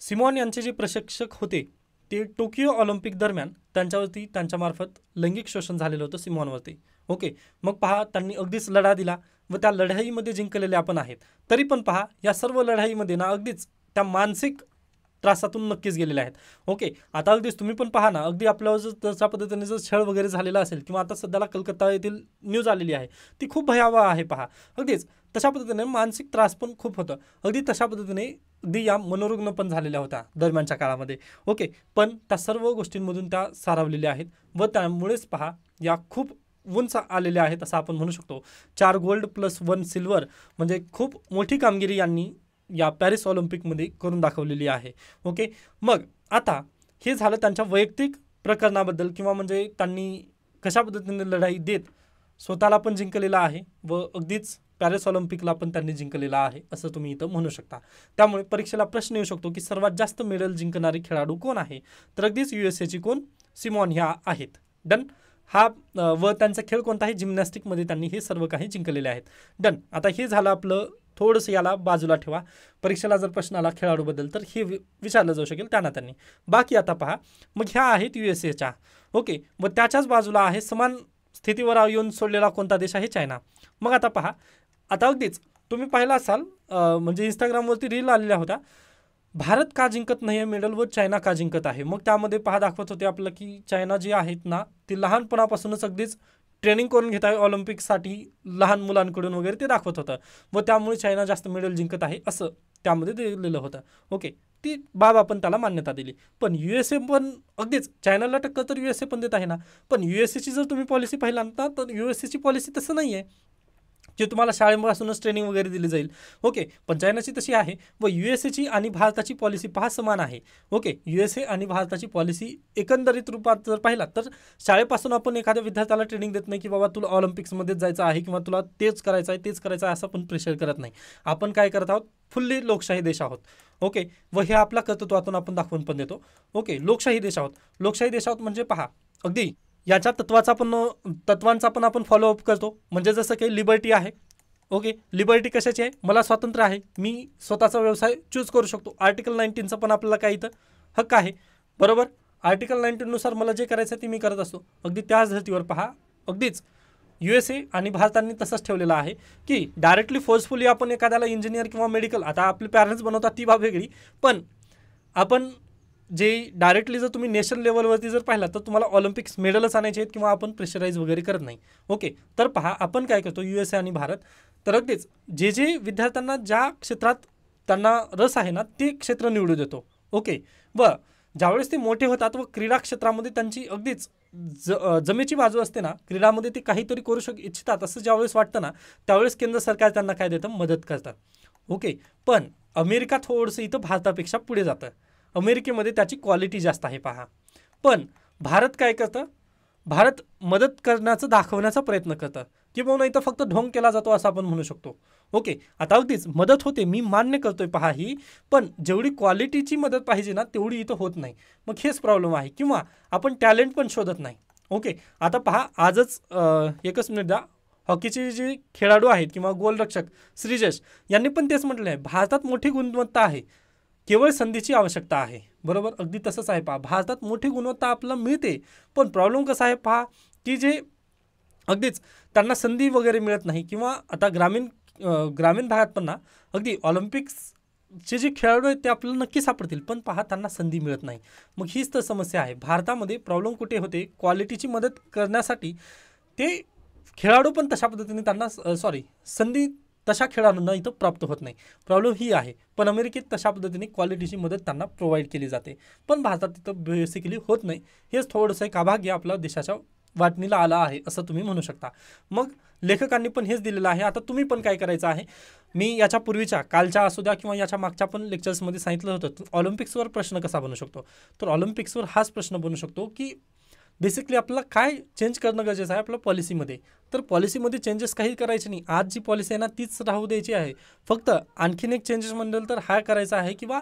सिमॉन यांचे जे प्रशिक्षक होते ते टोकियो ऑलिम्पिक दरम्यान त्यांच्यावरती त्यांच्यामार्फत लैंगिक शोषण झालेलं होतं सिमॉनवरती. ओके, मग पहा त्यांनी अगदीच लढा दिला व त्या लढाईमध्ये जिंकलेल्या आपण आहेत. तरी पण पहा या सर्व लढाईमध्ये ना अगदीच त्या मानसिक त्रासातून नक्कीच गेलेल्या आहेत. ओके, आता अगदीच तुम्ही पण पहा ना, अगदी आपल्यावर जर तशा पद्धतीने जर छळ वगैरे झालेला असेल किंवा आता सध्याला कलकत्ता येथील न्यूज आलेली आहे ती खूप भयावह आहे. पहा अगदीच तशा पद्धतीने मानसिक त्रास पण खूप होतं. अगदी तशा पद्धतीने अगदी या मनोरुग्ण पण झालेल्या होत्या दरम्यानच्या काळामध्ये. ओके, पण त्या सर्व गोष्टींमधून त्या सारावलेल्या आहेत व त्यामुळेच पहा या खूप उंच आलेल्या आहेत असं आपण म्हणू शकतो. 4 गोल्ड प्लस 1 सिल्वर म्हणजे खूप मोठी कामगिरी यांनी या पॅरिस ऑलिम्पिकमध्ये करून दाखवलेली आहे. ओके, मग आता हे झालं त्यांच्या वैयक्तिक प्रकरणाबद्दल किंवा म्हणजे त्यांनी कशा पद्धतीने लढाई देत स्वतःला पण जिंकलेला आहे व अगदीच पॅरिस ऑलिम्पिकला पण त्यांनी जिंकलेला आहे असं तुम्ही इथं म्हणू शकता. त्यामुळे परीक्षेला प्रश्न येऊ शकतो की सर्वात जास्त मेडल जिंकणारे खेळाडू कोण आहे, तर अगदीच USAची कोण सिमॉन ह्या आहेत. डन. हा व त्यांचा खेळ कोणता आहे जिम्नॅस्टिकमध्ये त्यांनी हे सर्व काही जिंकलेले आहेत. डन. आता हे झालं आपलं, थोडंसं याला बाजूला ठेवा. परीक्षेला जर प्रश्न आला खेळाडूबद्दल तर हे विचारलं जाऊ शकेल त्यांना त्यांनी. बाकी आता पहा मग ह्या आहेत USAच्या. ओके, व त्याच्याच बाजूला आहे समान स्थितीवर येऊन सोडलेला कोणता देश आहे चायना. मग आता पहा आता अगदीच तुम्ही पाहिला असाल म्हणजे इंस्टाग्रामवरती रील आलेल्या होत्या, भारत का जिंकत नाही आहे मेडल व चायना का जिंकत आहे. मग त्यामध्ये पहा दाखवत होते आपलं की चायना जी आहेत ना ती लहानपणापासूनच अगदीच ट्रेनिंग करून घेत आहे ऑलिम्पिकसाठी लहान मुलांकडून वगैरे ते दाखवत होतं व त्यामुळे चायना जास्त मेडल जिंकत आहे असं त्यामध्ये दिलेलं होतं. ओके, ती बाब आपण त्याला मान्यता दिली. पण USA पण अगदीच चायनाला टक्कर तर USA पण देत आहे ना. पण USAची जर तुम्ही पॉलिसी पाहिला ना तर USAची पॉलिसी तसं नाही आहे. जे तुम्हाला शाळेपासूनच ट्रेनिंग वगैरे दिली जाईल. ओके, पण चायनाची तशी आहे व USA आणि भारताची पॉलिसी पहा समान आहे. ओके, USA आणि भारताची पॉलिसी एकंदरीत रूपात जर पाहिला तर शाळेपासून आपण एखाद्या विद्यार्थ्याला ट्रेनिंग देत नाही की बाबा तुला ऑलिम्पिक्समध्येच जायचं आहे किंवा तुला तेच करायचं आहे तेच करायचं आहे असं आपण प्रेशर करत नाही. आपण काय करत आहोत, फुल्ली लोकशाही देश आहोत. ओके, व हे आपल्या कर्तृत्वातून आपण दाखवून पण देतो. ओके, लोकशाही देश आहोत. लोकशाही देश आहोत म्हणजे पहा अगदी याच्या तत्वांचा पण आपण फॉलोअप करतो. म्हणजे जसं काही लिबर्टी आहे. ओके, लिबर्टी कशाची आहे, मला स्वातंत्र्य आहे, मी स्वतःचा व्यवसाय चूज करू शकतो. आर्टिकल 19चा पण आपल्याला काही इथं हक्क आहे. बरोबर, आर्टिकल 19नुसार मला जे करायचं ते मी करत असतो. अगदी त्याच धर्तीवर पहा अगदीच USA आणि भारताने तसंच ठेवलेलं आहे की डायरेक्टली फोर्सफुली आपण एखाद्याला इंजिनियर किंवा मेडिकल, आता आपले पॅरेंट्स बनवतात ती बाब वेगळी, पण आपण जे डायरेक्टली जर तुम्ही नॅशनल लेवलवरती जर पाहिला तर तुम्हाला ऑलिम्पिक्स मेडलच आणायचे आहेत किंवा आपण प्रेशराईज वगैरे करत नाही. ओके, तर पहा आपण काय करतो USA आणि भारत, तर अगदीच जे विद्यार्थ्यांना ज्या क्षेत्रात त्यांना रस आहे ना ते क्षेत्र निवडू देतो. ओके, व ज्यावेळेस ते मोठे होतात व क्रीडा क्षेत्रामध्ये त्यांची अगदीच जमेची बाजू असते ना, क्रीडामध्ये ते काहीतरी करू इच्छितात असं ज्यावेळेस वाटतं ना त्यावेळेस केंद्र सरकार त्यांना काय देतं, मदत करतात. ओके, पण अमेरिका थोडंसं इथं भारतापेक्षा पुढे जातं. अमेरिकेमध्ये त्याची क्वालिटी जास्त आहे पहा. पण भारत काय करतं, भारत मदत करण्याचं दाखवण्याचा प्रयत्न करतं किंवा इथं फक्त ढोंग केला जातो असं आपण म्हणू शकतो. ओके, आता अगदीच मदत होते, मी मान्य करतोय पहा ही, पण जेवढी क्वालिटीची मदत पाहिजे ना तेवढी इथं होत नाही. मग हेच प्रॉब्लेम आहे किंवा आपण टॅलेंट पण शोधत नाही. ओके, आता पहा आजच एकच मिनिट द्या, हॉकीचे जे खेळाडू आहेत किंवा गोलरक्षक श्रीजेश यांनी पण तेच म्हटलं आहे, भारतात मोठी गुणवत्ता आहे, केवळ संधीची आवश्यकता आहे. बरोबर, अगदी तसंच आहे पहा, भारतात मोठी गुणवत्ता आपल्याला मिळते, पण प्रॉब्लेम कसा आहे पहा की जे अगदीच त्यांना संधी वगैरे मिळत नाही किंवा आता ग्रामीण भागात पण ना अगदी ऑलिम्पिक्सचे जे खेळाडू आहेत ते आपल्याला नक्की सापडतील, पण पहा त्यांना संधी मिळत नाही. मग हीच तर समस्या आहे. भारतामध्ये प्रॉब्लेम कुठे होते, क्वालिटीची मदत करण्यासाठी ते खेळाडू पण तशा पद्धतीने त्यांना संधी तशा खेळाडूंना इथं प्राप्त होत नाही. प्रॉब्लेम ही आहे. पण अमेरिकेत तशा पद्धतीने क्वालिटीची मदत त्यांना प्रोव्हाइड केली जाते, पण भारतात तिथं बेसिकली होत नाही. हेच थोडंसं एक अभाग्य आपल्या देशाच्या वाटणीला आला आहे असं तुम्ही म्हणू शकता. मग लेखकांनी पण हेच दिलेलं आहे. आता तुम्ही पण काय करायचं आहे, मी याच्या पूर्वीच्या कालच्या असू द्या किंवा याच्या मागच्या पण लेक्चर्समध्ये सांगितलं होतं, ऑलिम्पिक्सवर प्रश्न कसा बनू शकतो. तर ऑलिम्पिक्सवर हाच प्रश्न बनू शकतो की बेसिकली आपल्याला काय चेंज करणं गरजेचं आहे आपल्या पॉलिसीमध्ये. तर पॉलिसीमध्ये चेंजेस काही करायचे नाही, आज जी पॉलिसी आहे ना तीच राहू द्यायची आहे. फक्त आणखीन एक चेंजेस म्हणेल तर हा करायचा आहे किंवा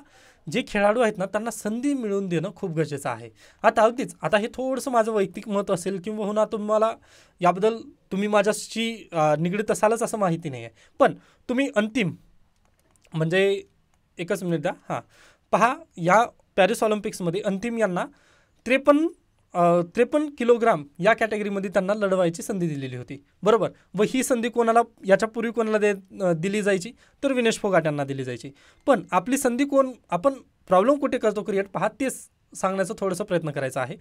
जे खेळाडू आहेत ना त्यांना संधी मिळवून देणं खूप गरजेचं आहे. आता हे थोडंसं माझं वैयक्तिक मत असेल किंवा हो ना तुम्हाला याबद्दल तुम्ही माझ्याशी निगडीत असालच असं माहिती नाही आहे, पण तुम्ही अंतिम म्हणजे एकच मिनिट द्या, हां पहा, या पॅरिस ऑलिम्पिक्समध्ये अंतिम यांना 53 किलोग्राम या कॅटेगरीमध्ये त्यांना लढवायची संधी दिलेली होती. बरोबर, व ही संधी कोणाला याच्यापूर्वी कोणाला दिली जायची, तर विनेश फोगाट यांना दिली जायची. पण आपली संधी आपण प्रॉब्लेम कुठे करतो क्रिएट पहा, तेच सांगण्याचा थोडासा प्रयत्न करायचा आहे.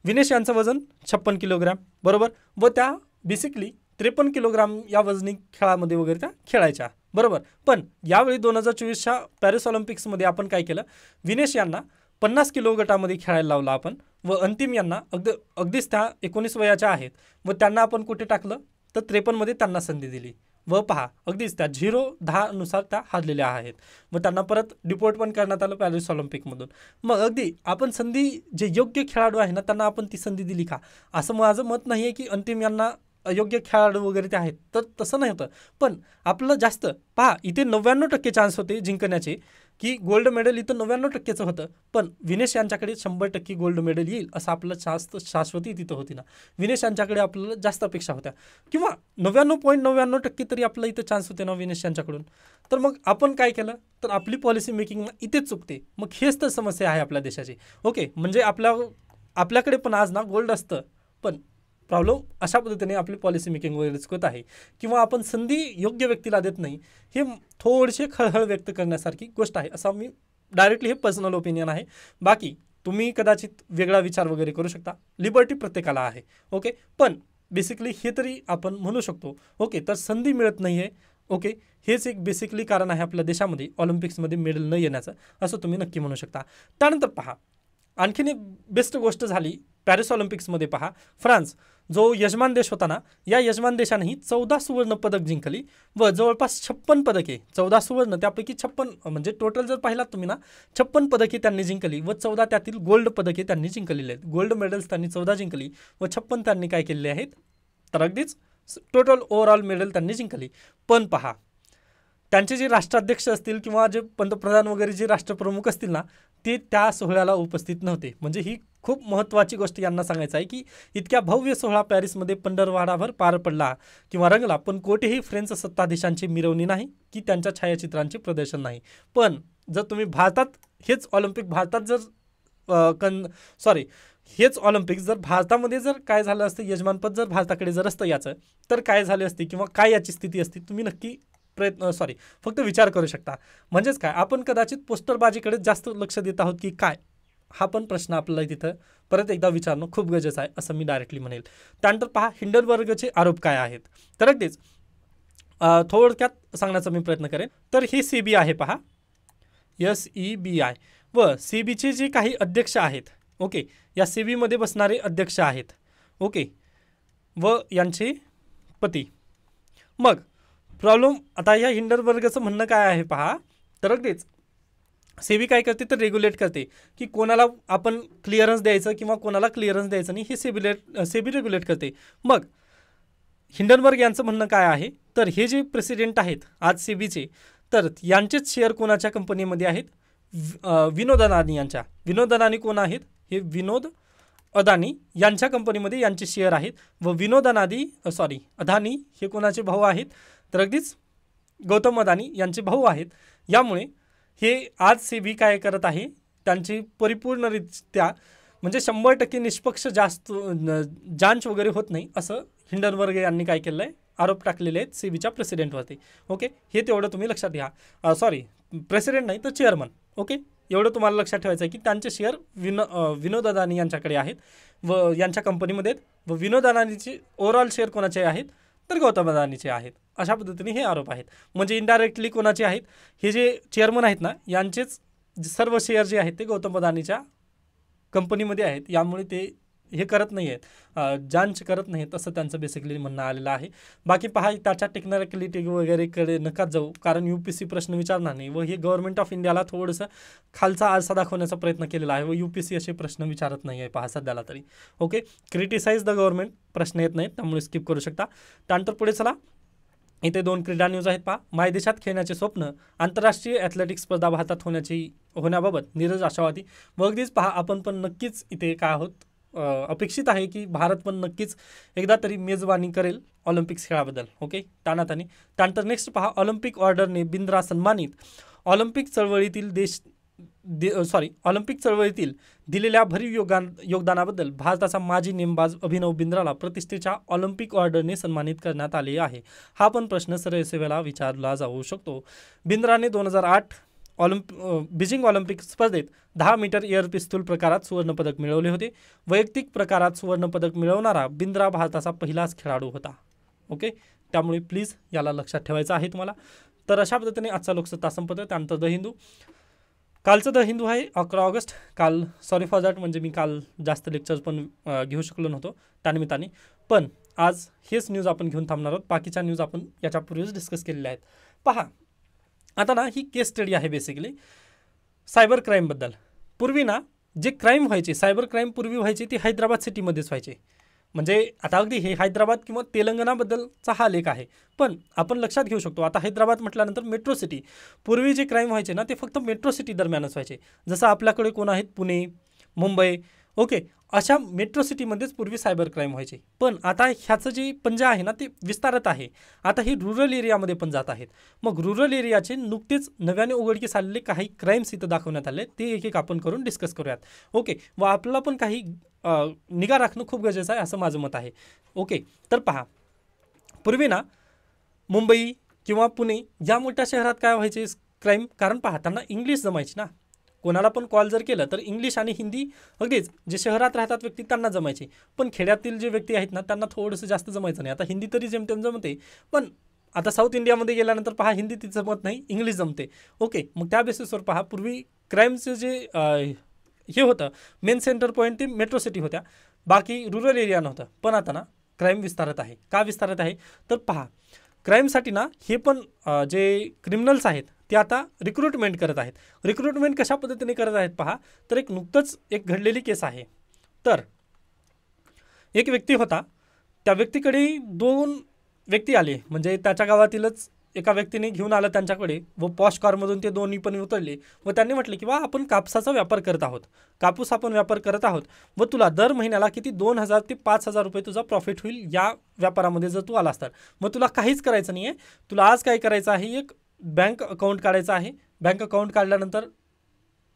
विनेश यांचं वजन 56 किलोग्राम, बरोबर, व त्या बेसिकली 53 किलोग्राम या वजनी खेळामध्ये वगैरे त्या खेळायच्या. बरोबर, पण यावेळी 2024च्या पॅरिस ऑलिम्पिक्समध्ये आपण काय केलं, विनेश यांना 50 किलो गटामध्ये खेळायला लावला आपण, व अंतिम यांना अगदीच त्या 19 वयाच्या आहेत व त्यांना आपण कुठे टाकलं, तर 53मध्ये त्यांना संधी दिली. व पहा अगदीच त्या 0-10 नुसार त्या हारलेल्या आहेत व त्यांना परत डिपोर्ट पण करण्यात आलं पॅरिस ऑलिम्पिकमधून. मग अगदी आपण संधी, जे योग्य खेळाडू आहे ना त्यांना आपण ती संधी दिली का, असं माझं मत नाही आहे की अंतिम यांना अयोग्य खेळाडू वगैरे ते आहेत, तर तसं नाही होतं. पण आपलं जास्त पहा, इथे 99% चान्स होते जिंकण्याचे, की गोल्ड मेडल इथं 99%चं होतं, पण विनेश यांच्याकडे 100% गोल्ड मेडल येईल असं आपलं शाश्वती तिथं होती ना. विनेश यांच्याकडे आपल्याला जास्त अपेक्षा होत्या किंवा 99.99% तरी आपलं इथं चान्स होते ना विनेश यांच्याकडून. तर मग आपण काय केलं, तर आपली पॉलिसी मेकिंग इथेच चुकते. मग हेच तर समस्या आहे आपल्या देशाची. ओके, म्हणजे आपल्याकडे पण आज ना गोल्ड असतं, पण प्रॉब्लेम अशा पद्धतीने आपली पॉलिसी मेकिंग वगैरे चुकत आहे किंवा आपण संधी योग्य व्यक्तीला देत नाही. हे थोडेसे खळखळ व्यक्त करण्यासारखी गोष्ट आहे, असं मी डायरेक्टली हे पर्सनल ओपिनियन आहे. बाकी तुम्ही कदाचित वेगळा विचार वगैरे करू शकता, लिबर्टी प्रत्येकाला आहे. ओके, पण बेसिकली हे तरी आपण म्हणू शकतो. ओके, तर संधी मिळत नाही आहे. ओके, हेच एक बेसिकली कारण आहे आपल्या देशामध्ये ऑलिम्पिक्समध्ये मेडल न येण्याचं, असं तुम्ही नक्की म्हणू शकता. त्यानंतर पहा, आणखीन एक बेस्ट गोष्ट झाली पॅरिस ऑलिम्पिक्समध्ये. पहा, फ्रान्स जो यजमान देश होता ना, या यजमान देशानेही 14 सुवर्ण पदक जिंकली व जवळपास 56 पदके, 14 सुवर्ण त्यापैकी 56 म्हणजे टोटल जर पाहिलात तुम्ही ना 56 पदके त्यांनी जिंकली व 14 त्यातील गोल्ड पदके त्यांनी जिंकलेली आहेत. गोल्ड मेडल्स त्यांनी 14 जिंकली व 56 त्यांनी काय केलेले आहेत, तर अगदीच टोटल ओव्हरऑल मेडल त्यांनी जिंकली. पण पहा, त्यांचे जे राष्ट्राध्यक्ष असतील किंवा जे पंतप्रधान वगैरे जे राष्ट्रप्रमुख असतील ना, ते त्या सोहळ्याला उपस्थित नव्हते. म्हणजे ही खूप महत्त्वाची गोष्ट यांना सांगायचं आहे की इतक्या भव्य सोहळा पॅरिसमध्ये पंधरवडाभर पार पडला किंवा रंगला, पण कोठेही फ्रेंच सत्ताधीशांची मिरवणी नाही की त्यांच्या छायाचित्रांचे प्रदर्शन नाही. पण जर तुम्ही भारतात हेच ऑलिम्पिक भारतात जर हेच ऑलिम्पिक जर भारतामध्ये जर काय झालं असतं, यजमानपद जर भारताकडे जर असतं याचं, तर काय झाले असते किंवा काय याची स्थिती असती, तुम्ही नक्की फक्त विचार करू शकता. म्हणजेच काय, आपण कदाचित पोस्टरबाजीकडे जास्त लक्ष देत आहोत की काय, हा पण प्रश्न आपल्याला तिथं परत एकदा विचारणं खूप गरजेचं आहे असं मी डायरेक्टली म्हणेल. त्यानंतर पहा, हिंडनबर्गचे आरोप काय आहेत, तर अगदीच थोडक्यात सांगण्याचा मी प्रयत्न करेन. तर ही CBI आहे पहा, SEBI व CBIचे जे काही अध्यक्ष आहेत, ओके, या CBIमध्ये बसणारे अध्यक्ष आहेत, ओके, व यांचे पती. मग प्रॉब्लेम आता या हिंडनबर्गचं म्हणणं काय आहे पहा, तर अगदीच सेबी काय करते तर रेग्युलेट करते की कोणाला आपण क्लिअरन्स द्यायचं किंवा कोणाला क्लिअरन्स द्यायचं नाही, हे सेबी रेग्युलेट करते. मग हिंडनबर्ग यांचं म्हणणं काय आहे, तर हे जे प्रेसिडेंट आहेत आज सेबीचे, तर यांचेच शेअर कोणाच्या कंपनीमध्ये आहेत, विनोद अदानी यांच्या. विनोद अदानी कोण आहेत, हे विनोद अदानी यांच्या कंपनीमध्ये यांचे शेअर आहेत व विनोद अदानी हे कोणाचे भाऊ आहेत, तर अगदीच गौतम अदानी यांचे भाऊ आहेत. यामुळे हे आज सेबी काय करत आहे, त्यांची परिपूर्णरित्या म्हणजे 100% निष्पक्ष जांच वगैरे होत नाही असं हिंडनबर्ग यांनी काय केलं आहे, आरोप टाकलेले आहेत सेबीच्या प्रेसिडेंटवरती. ओके, हे तेवढं तुम्ही लक्षात घ्या. प्रेसिडेंट नाही तर चेअरमन. ओके, एवढं तुम्हाला लक्षात ठेवायचं आहे की त्यांचे शेअर विनोद अदानी यांच्याकडे आहेत व यांच्या कंपनीमध्ये आहेत व विनोद अदानीचे ओव्हरऑल शेअर कोणाचे आहेत, तर गौतम अदानीचे आहेत. अशा पद्धतीने हे आरोप आहेत. म्हणजे इनडायरेक्टली कोणाचे आहेत, हे जे चेअरमन आहेत ना, यांचेच सर्व शेअर जे आहेत ते गौतम अदानीच्या कंपनीमध्ये आहेत. यामुळे ते हे करत नाही आहेत, जांच करत नाहीत असं त्यांचं बेसिकली म्हणणं आलेलं आहे. बाकी पहा, त्याच्या टेक्निकॅलिटी वगैरेकडे नका जाऊ, कारण UPSC प्रश्न विचारणार नाही व हे गव्हर्नमेंट ऑफ इंडियाला थोडंसं खालचा आरसा दाखवण्याचा प्रयत्न केलेला आहे व UPSC असे प्रश्न विचारत नाही आहे पहा सध्याला तरी. ओके, क्रिटिसाइज द गव्हर्नमेंट प्रश्न येत नाहीत, त्यामुळे स्किप करू शकता. त्यानंतर पुढे चला, इथे 2 क्रीडा न्यूज आहेत पहा. मायदेशात खेळण्याचे स्वप्न, आंतरराष्ट्रीय ॲथलेटिक्स स्पर्धा भारतात होण्याबाबत नीरज आशावादी. व अगदीच पहा, आपण पण नक्कीच इथे काय आहोत, अपेक्षित आहे की भारत पण नक्कीच एकदा तरी मेजबानी करेल ऑलिम्पिक्स खेळाबद्दल. ओके, तानातानी. त्यानंतर नेक्स्ट पहा, ऑलिम्पिक ऑर्डरने बिंद्रा सन्मानित. ऑलिम्पिक चळवळीतील दिलेल्या भरीव योगदानाबद्दल भारताचा माजी नेमबाज अभिनव बिंद्राला प्रतिष्ठेच्या ऑलिम्पिक ऑर्डरने सन्मानित करण्यात आले आहे. हा पण प्रश्न सरसेवेला विचारला जाऊ शकतो. बिंद्राने 2008 बीजिंग ऑलिम्पिक स्पर्धेत 10 मीटर एअर पिस्तूल प्रकारात सुवर्णपदक मिळवले होते. वैयक्तिक प्रकारात सुवर्णपदक मिळवणारा बिंद्रा भारताचा पहिलाच खेळाडू होता. ओके, त्यामुळे प्लीज याला लक्षात ठेवायचं आहे तुम्हाला. तर अशा पद्धतीने आजचा लोकसत्ता संपत. त्यानंतर द हिंदू, कालचं द हिंदू आहे 11 ऑगस्ट. काल सॉरी फॉर दॅट, म्हणजे मी काल जास्त लेक्चर्स पण घेऊ शकलो नव्हतो त्यानिमित्ताने. पण आज हेच न्यूज आपण घेऊन थांबणार आहोत. बाकीच्या न्यूज आपण याच्यापूर्वीच डिस्कस केलेल्या आहेत. पहा, आता ना ही केस स्टडी आहे बेसिकली सायबर क्राईमबद्दल. पूर्वी ना जे क्राईम व्हायचे, सायबर क्राईम पूर्वी व्हायचे ते हैदराबाद सिटीमध्येच व्हायचे. म्हणजे आता अगदी हे हैदराबाद किंवा तेलंगणाबद्दलचा हा लेख आहे, पण आपण लक्षात घेऊ शकतो आता हैदराबाद म्हटल्यानंतर मेट्रो सिटी. पूर्वी जे क्राईम व्हायचे ना ते फक्त मेट्रो सिटी दरम्यानच व्हायचे. जसं आपल्याकडे कोण आहेत, पुणे, मुंबई, ओके, अशा मेट्रो सिटीमध्येच पूर्वी सायबर क्राईम व्हायचे. पण आता ह्याचं जे पंजा आहे ना ते विस्तारत आहे. आता हे रुरल एरियामध्ये पण जात आहेत. मग रुरल एरियाचे नुकतेच नव्याने उघडकीस आलेले काही क्राईम्स इथं दाखवण्यात आले, ते एक एक आपण करून डिस्कस करूयात. ओके, व आपल्याला पण काही निगा राखणं खूप गरजेचं आहे असं माझं मत आहे. ओके, तर पहा, पूर्वी ना मुंबई किंवा पुणे या मोठ्या शहरात काय व्हायचे क्राईम, कारण पहा त्यांना इंग्लिश जमायची ना. कोणाला पण कॉल जर केलं तर इंग्लिश आणि हिंदी अगदीच जे शहरात राहतात व्यक्ती त्यांना जमायचे, पण खेड्यातील जे व्यक्ती आहेत ना त्यांना थोडंसं जास्त जमायचं नाही. आता हिंदी तरी जेमतेम जमते, पण आता साऊथ इंडियामध्ये गेल्यानंतर पहा हिंदी तिचं जमत नाही, इंग्लिश जमते. ओके, मग त्या बेसिसवर पहा पूर्वी क्राईमचं जे हे होतं मेन सेंटर पॉईंट ते मेट्रो सिटी होत्या. बाकी रुरल एरिया नव्हतं. पण आता ना क्राईम विस्तारत आहे. का विस्तारत आहे तर पहा, क्राईमसाठी ना हे पण जे क्रिमिनल्स आहेत ते आता रिक्रुटमेंट करत आहेत. रिक्रुटमेंट कशा पद्धतीने करत आहेत पहा, तर एक नुकतंच एक घडलेली केस आहे. तर एक व्यक्ती होता, त्या व्यक्तीकडे 2 व्यक्ती आले, म्हणजे त्याच्या गावातीलच एका व्यक्तीने घेऊन आलं त्यांच्याकडे व पॉश कारमधून ते दोन्ही पण उतरले व त्यांनी म्हटले की वा आपण कापसाचा व्यापार करत आहोत, कापूस आपण व्यापार करत आहोत व तुला दर महिन्याला किती 2,000 ते 5,000 रुपये तुझा प्रॉफिट होईल या व्यापारामध्ये जर तू आलास तर. मग तुला काहीच करायचं नाही आहे, तुला आज काय करायचं आहे, एक बँक अकाउंट काढायचं आहे. बँक अकाउंट काढल्यानंतर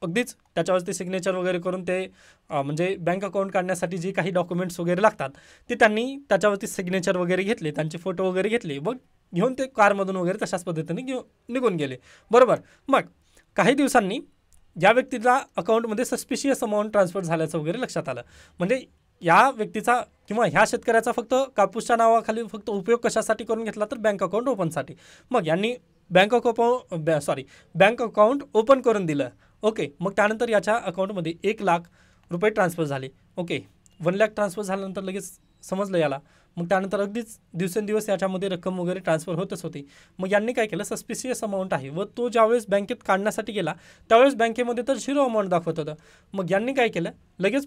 अगदीच त्याच्यावरती सिग्नेचर वगैरे करून ते म्हणजे बँक अकाउंट काढण्यासाठी जे काही डॉक्युमेंट्स वगैरे लागतात ते त्यांनी त्याच्यावरती सिग्नेचर वगैरे घेतले, त्यांचे फोटो वगैरे घेतले, मग घेऊन ते कारमधून वगैरे तशाच पद्धतीने निघून गेले. बरोबर. मग काही दिवसांनी या व्यक्तीला अकाउंटमध्ये सस्पिशियस अमाऊंट ट्रान्सफर झाल्याचं वगैरे लक्षात आलं. म्हणजे या व्यक्तीचा किंवा ह्या शेतकऱ्याचा फक्त कापूसच्या नावाखाली फक्त उपयोग कशासाठी करून घेतला तर बँक अकाउंट ओपनसाठी. मग यांनी बँक अकाउंट ओपन करून दिलं. ओके. मग त्यानंतर याच्या अकाउंटमध्ये 1,00,000 रुपये ट्रान्सफर झाले. ओके. 1,00,000 ट्रान्सफर झाल्यानंतर लगेच समजलं याला. मग त्यानंतर अगदीच दिवसेंदिवस याच्यामध्ये रक्कम वगैरे ट्रान्सफर होतच होती. मग यांनी काय केलं, सस्पिशियस अमाऊंट आहे व तो ज्यावेळेस बँकेत काढण्यासाठी गेला त्यावेळेस बँकेमध्ये तर 0 अमाऊंट दाखवत होतं. मग यांनी काय केलं, लगेच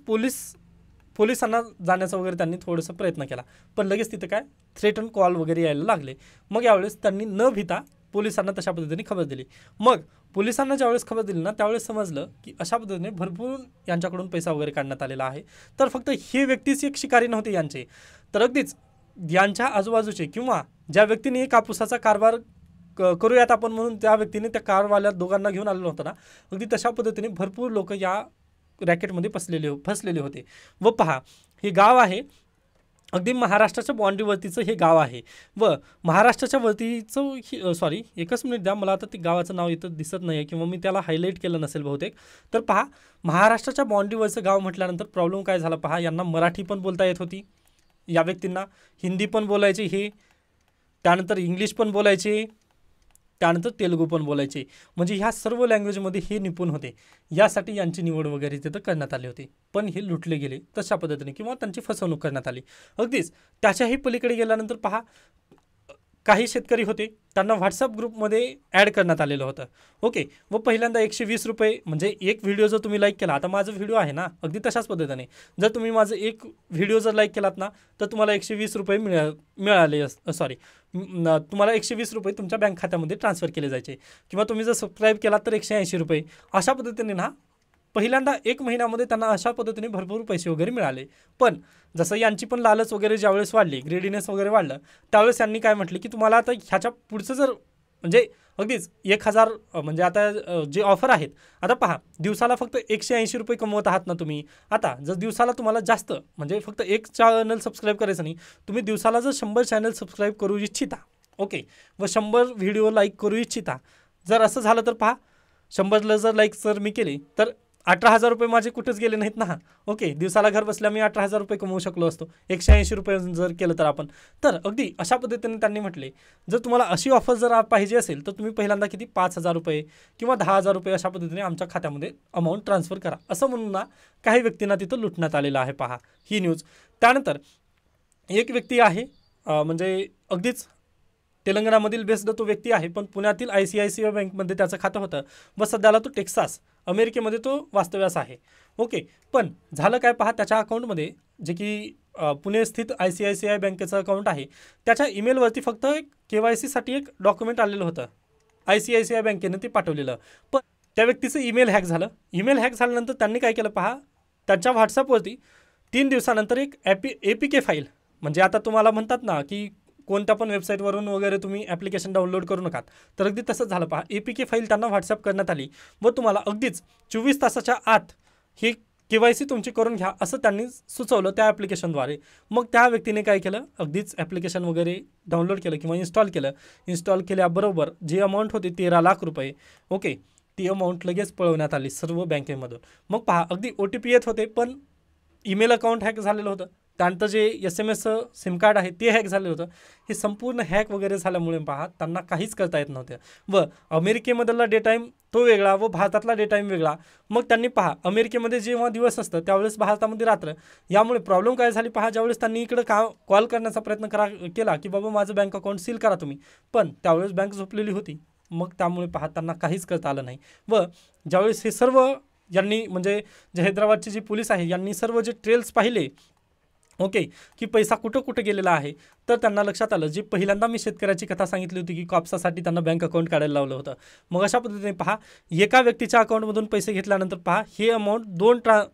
पोलिसांना जाण्याचा वगैरे त्यांनी थोडासा प्रयत्न केला, पण लगेच तिथे काय थ्रेटन कॉल वगैरे यायला लागले. मग यावेळेस त्यांनी न भीता पोलिसांना तशा पद्धतीने खबर दिली. मग पोलिसांना ज्यावेळेस खबर दिली ना त्यावेळेस समजलं की अशा पद्धतीने भरपूर यांच्याकडून पैसा वगैरे काढण्यात आलेला आहे. तर फक्त हे व्यक्तीच एक शिकारी नव्हते यांचे, तर अगदीच यांच्या आजूबाजूचे किंवा ज्या व्यक्तीने कापूसाचा कारभार करूयात आपण म्हणून त्या व्यक्तीने त्या कारवाल्या दोघांना घेऊन आलेलं होतं ना, अगदी तशा पद्धतीने भरपूर लोक या रॅकेटमध्ये फसलेले होते. व पहा, हे गाव आहे अगदी महाराष्ट्राच्या बाँड्रीवरतीचं हे गाव आहे व महाराष्ट्राच्या वरतीचं एकच मिनिट द्या, मला आता ते गावाचं नाव इथं दिसत नाही आहे किंवा मी त्याला हायलाईट केलं नसेल बहुतेक. तर पहा, महाराष्ट्राच्या बाँड्रीवरचं गाव म्हटल्यानंतर प्रॉब्लेम काय झाला पहा, यांना मराठी पण बोलता येत होती, या व्यक्तींना हिंदी पण बोलायचे हे, त्यानंतर इंग्लिश पण बोलायचे, त्यानंतर तेलुगू पण बोलायचे, म्हणजे ह्या सर्व लँग्वेजमध्ये हे निपुण होते. यासाठी यांची निवड वगैरे तिथं करण्यात आली होती, पण हे लुटले गेले तशा पद्धतीने किंवा त्यांची फसवणूक करण्यात आली. अगदीच त्याच्याही पलीकडे गेल्यानंतर पहा, काही शेतकरी होते त्यांना व्हॉट्सअप ग्रुपमध्ये ॲड करण्यात आलेलं होतं. ओके. व पहिल्यांदा 120 रुपये, म्हणजे एक व्हिडिओ जर तुम्ही लाईक केला, आता माझा व्हिडिओ आहे ना अगदी तशाच पद्धतीने जर तुम्ही माझं एक व्हिडिओ जर लाईक केलात ना तर तुम्हाला 120 रुपये तुम्हाला 120 रुपये तुमच्या बँक खात्यामध्ये ट्रान्सफर केले जायचे, किंवा तुम्ही जर सबस्क्राईब केलात तर 180 रुपये. अशा पद्धतीने ना पहिल्यांदा 1 महिन्यामध्ये त्यांना अशा पद्धतीने भरपूर पैसे वगैरे मिळाले. पण जसं यांची पण लालच वगैरे ज्यावेळेस वाढली, ग्रेडिनेस वगैरे वाढलं, त्यावेळेस यांनी काय म्हटलं की तुम्हाला आता ह्याच्या पुढचं जर म्हणजे अगदीच 1,000 म्हणजे आता जे ऑफर आहेत, आता पहा दिवसाला फक्त 180 रुपये कमवत आहात ना तुम्ही, आता जर दिवसाला तुम्हाला जास्त म्हणजे फक्त एक चॅनल सबस्क्राईब करायचं नाही, तुम्ही दिवसाला जर 100 चॅनल सबस्क्राईब करू इच्छिता, ओके, व 100 व्हिडिओ लाईक करू इच्छिता, जर असं झालं तर पहा 100ला जर लाईक जर मी केली तर 18,000 रुपये माझे कुठेच गेले नाहीत ना. ओके. दिवसाला घर बसल्या मी 18,000 रुपये कमवू शकलो असतो 180 रुपये जर केलं तर आपण. तर अगदी अशा पद्धतीने त्यांनी म्हटले, जर तुम्हाला अशी ऑफर जर पाहिजे असेल तर तुम्ही पहिल्यांदा किती 5,000 रुपये किंवा 10,000 रुपये अशा पद्धतीने आमच्या खात्यामध्ये अमाऊंट ट्रान्सफर करा, असं म्हणून ना काही व्यक्तींना तिथं लुटण्यात आलेलं आहे. पहा ही न्यूज. त्यानंतर एक व्यक्ती आहे म्हणजे अगदीच तेलंगणामधील बेस्ड तो व्यक्ती आहे, पण पुण्यातील ICICI बँकमध्ये त्याचं खातं होतं व सध्याला तो टेक्सास अमेरिकेमध्ये तो वास्तव्यास आहे. ओके. पण झालं काय पहा, त्याच्या अकाउंटमध्ये जे की पुणे स्थित ICICI बँकेचं अकाउंट आहे, त्याच्या ईमेलवरती फक्त एक KYCसाठी एक डॉक्युमेंट आलेलं होतं, ICICI बँकेनं ते पाठवलेलं. पण त्या व्यक्तीचं ईमेल हॅक झालं. ईमेल हॅक झाल्यानंतर त्यांनी काय केलं पहा, त्यांच्या व्हॉट्सअपवरती 3 दिवसानंतर एक APK फाईल, म्हणजे आता तुम्हाला म्हणतात ना की कोणत्या पण वेबसाईटवरून वगैरे तुम्ही ॲप्लिकेशन डाउनलोड करू नका, तर अगदी तसंच झालं पहा. APK फाईल त्यांना व्हॉट्सअप करण्यात आली व तुम्हाला अगदीच 24 तासाच्या आत ही KYC तुमची करून घ्या असं त्यांनी सुचवलं त्या ॲप्लिकेशनद्वारे. मग त्या व्यक्तीने काय केलं, अगदीच ॲप्लिकेशन वगैरे डाउनलोड केलं किंवा इन्स्टॉल केल्याबरोबर जी अमाऊंट होती 13 लाख रुपये, ओके, ती अमाऊंट लगेच पळवण्यात आली सर्व बँकेमधून. मग पहा अगदी OTP येत होते, पण ईमेल अकाउंट हॅक झालेलं होतं, त्यांचं जे SMS सिम कार्ड आहे ते हॅक झालं होतं. हे संपूर्ण हॅक वगैरे झाल्यामुळे पहा त्यांना काहीच करता येत नव्हतं. व अमेरिकेमधला डे टाईम तो वेगळा व भारतातला डे टाईम वेगळा. मग त्यांनी पहा अमेरिकेमध्ये जेव्हा दिवस असतं त्यावेळेस भारतामध्ये रात्र. यामुळे प्रॉब्लेम काय झाली पहा, ज्यावेळेस त्यांनी इकडं कॉल करण्याचा प्रयत्न केला की बाबा माझं बँक अकाउंट सील करा तुम्ही, पण त्यावेळेस बँक झोपलेली होती. मग त्यामुळे पहा त्यांना काहीच करता आलं नाही. व ज्यावेळेस हे सर्व यांनी म्हणजे जे हैदराबादची जी पोलीस आहे यांनी सर्व जे ट्रेल्स पाहिले ओके की पैसा कुठं कुठं गेलेला आहे, तर त्यांना लक्षात आलं जी पहिल्यांदा मी शेतकऱ्याची कथा सांगितली होती की कापसासाठी त्यांना बँक अकाउंट काढायला लावलं होतं. मग अशा पद्धतीने पहा एका व्यक्तीच्या अकाउंटमधून पैसे घेतल्यानंतर पहा हे अमाऊंट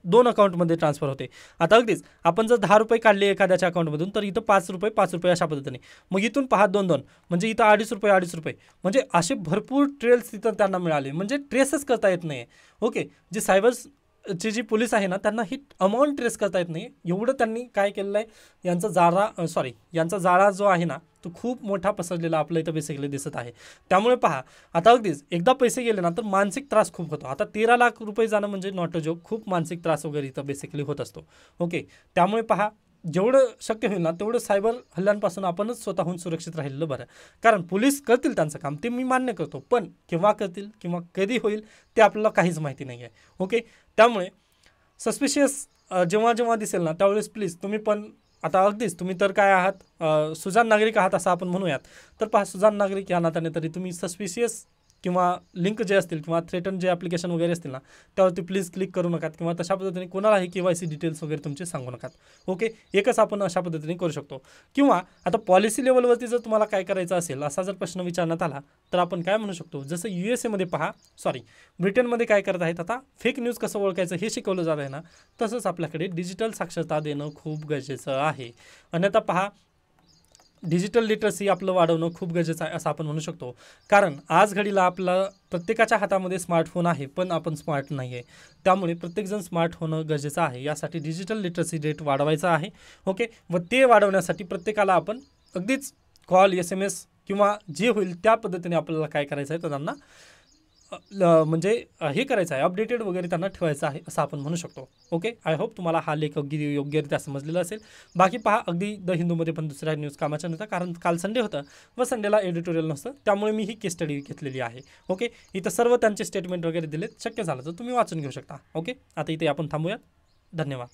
दोन अकाउंटमध्ये ट्रान्सफर होते. आता अगदीच आपण जर 10 रुपये काढले एखाद्याच्या अकाउंटमधून तर इथं 5 रुपये 5 रुपये अशा पद्धतीने. मग इथून पहा 2 म्हणजे इथं 2.5 रुपये 2.5 रुपये म्हणजे असे भरपूर ट्रेल्स तिथं त्यांना मिळाले. म्हणजे ट्रेसच करता येत नाही. ओके, जे सायबरची जी पोलीस आहे ना त्यांना ही अमाऊंट ट्रेस करता येत नाही. एवढं त्यांनी काय केलेलं आहे, यांचा जाळा जो आहे ना तो खूप मोठा पसरलेला आपल्या इथं बेसिकली दिसत आहे. त्यामुळे पहा आता अगदीच एकदा पैसे गेले ना तर मानसिक त्रास खूप होतो. आता 13 लाख रुपये जाणं म्हणजे नॉट अ जोक, खूप मानसिक त्रास वगैरे इथं बेसिकली होत असतो. ओके, त्यामुळे पहा जेवढं शक्य होईल ना तेवढं सायबर हल्ल्यांपासून आपणच स्वतःहून सुरक्षित राहिलेलं बरं. कारण पोलीस करतील त्यांचं काम, ते मी मान्य करतो, पण केव्हा करतील किंवा कधी होईल ते आपल्याला काहीच माहिती नाही आहे. ओके, त्यामुळे सस्पिशियस जेव्हा जेव्हा दिसेल ना त्यावेळेस प्लीज तुम्ही पण आता अगदीच तुम्ही तर काय आहात सुजाण नागरिक आहात असं आपण म्हणूयात. तर पहा सुजाण नागरिक या नात्याने तरी तुम्ही सस्पिशियस किंवा लिंक जे असतील किंवा थ्रेटन जे ॲप्लिकेशन वगैरे असतील ना त्यावरती प्लीज क्लिक करू नका किंवा तशा पद्धतीने कोणालाही KYC डिटेल्स वगैरे तुमचे सांगू नका. ओके, एकच आपण अशा पद्धतीने करू शकतो. किंवा आता पॉलिसी लेवलवरती जर तुम्हाला काय करायचं असेल असा जर प्रश्न विचारण्यात आला तर आपण काय म्हणू शकतो, जसं USA मध्ये पहा ब्रिटनमध्ये काय करत आहेत आता फेक न्यूज कसं ओळखायचं हे शिकवलं जात आहे ना, तसंच आपल्याकडे डिजिटल साक्षरता देणं खूप गरजेचं आहे. अन्यथा पहा डिजिटल लिटरसी आपलं वाढवणं खूप गरजेचं आहे असं आपण म्हणू शकतो. कारण आज घडीला आपला प्रत्येकाच्या हातामध्ये स्मार्टफोन आहे पण आपण स्मार्ट नाही आहे. त्यामुळे प्रत्येकजण स्मार्ट होणं गरजेचं आहे. यासाठी डिजिटल लिटरसी रेट वाढवायचा आहे. ओके, व ते वाढवण्यासाठी प्रत्येकाला आपण अगदीच कॉल SMS किंवा जे होईल त्या पद्धतीने आपल्याला काय करायचं आहे तर त्यांना म्हणजे हे करायचं आहे अपडेटेड वगैरे त्यांना ठेवायचं आहे असं आपण म्हणू शकतो. ओके, आय होप तुम्हाला हा लेख अगदी योग्यरित्या समजलेला असेल. बाकी पहा अगदी द हिंदूमध्ये पण दुसऱ्या न्यूज कामाच्या नव्हता, कारण काल संडे होतं व संडेला एडिटोरियल नसतं, त्यामुळे मी ही केस स्टडी घेतलेली आहे. ओके, इथं सर्व त्यांचे स्टेटमेंट वगैरे दिलेत, शक्य झालं तर तुम्ही वाचून घेऊ शकता. ओके, आता इथे आपण थांबूयात. धन्यवाद.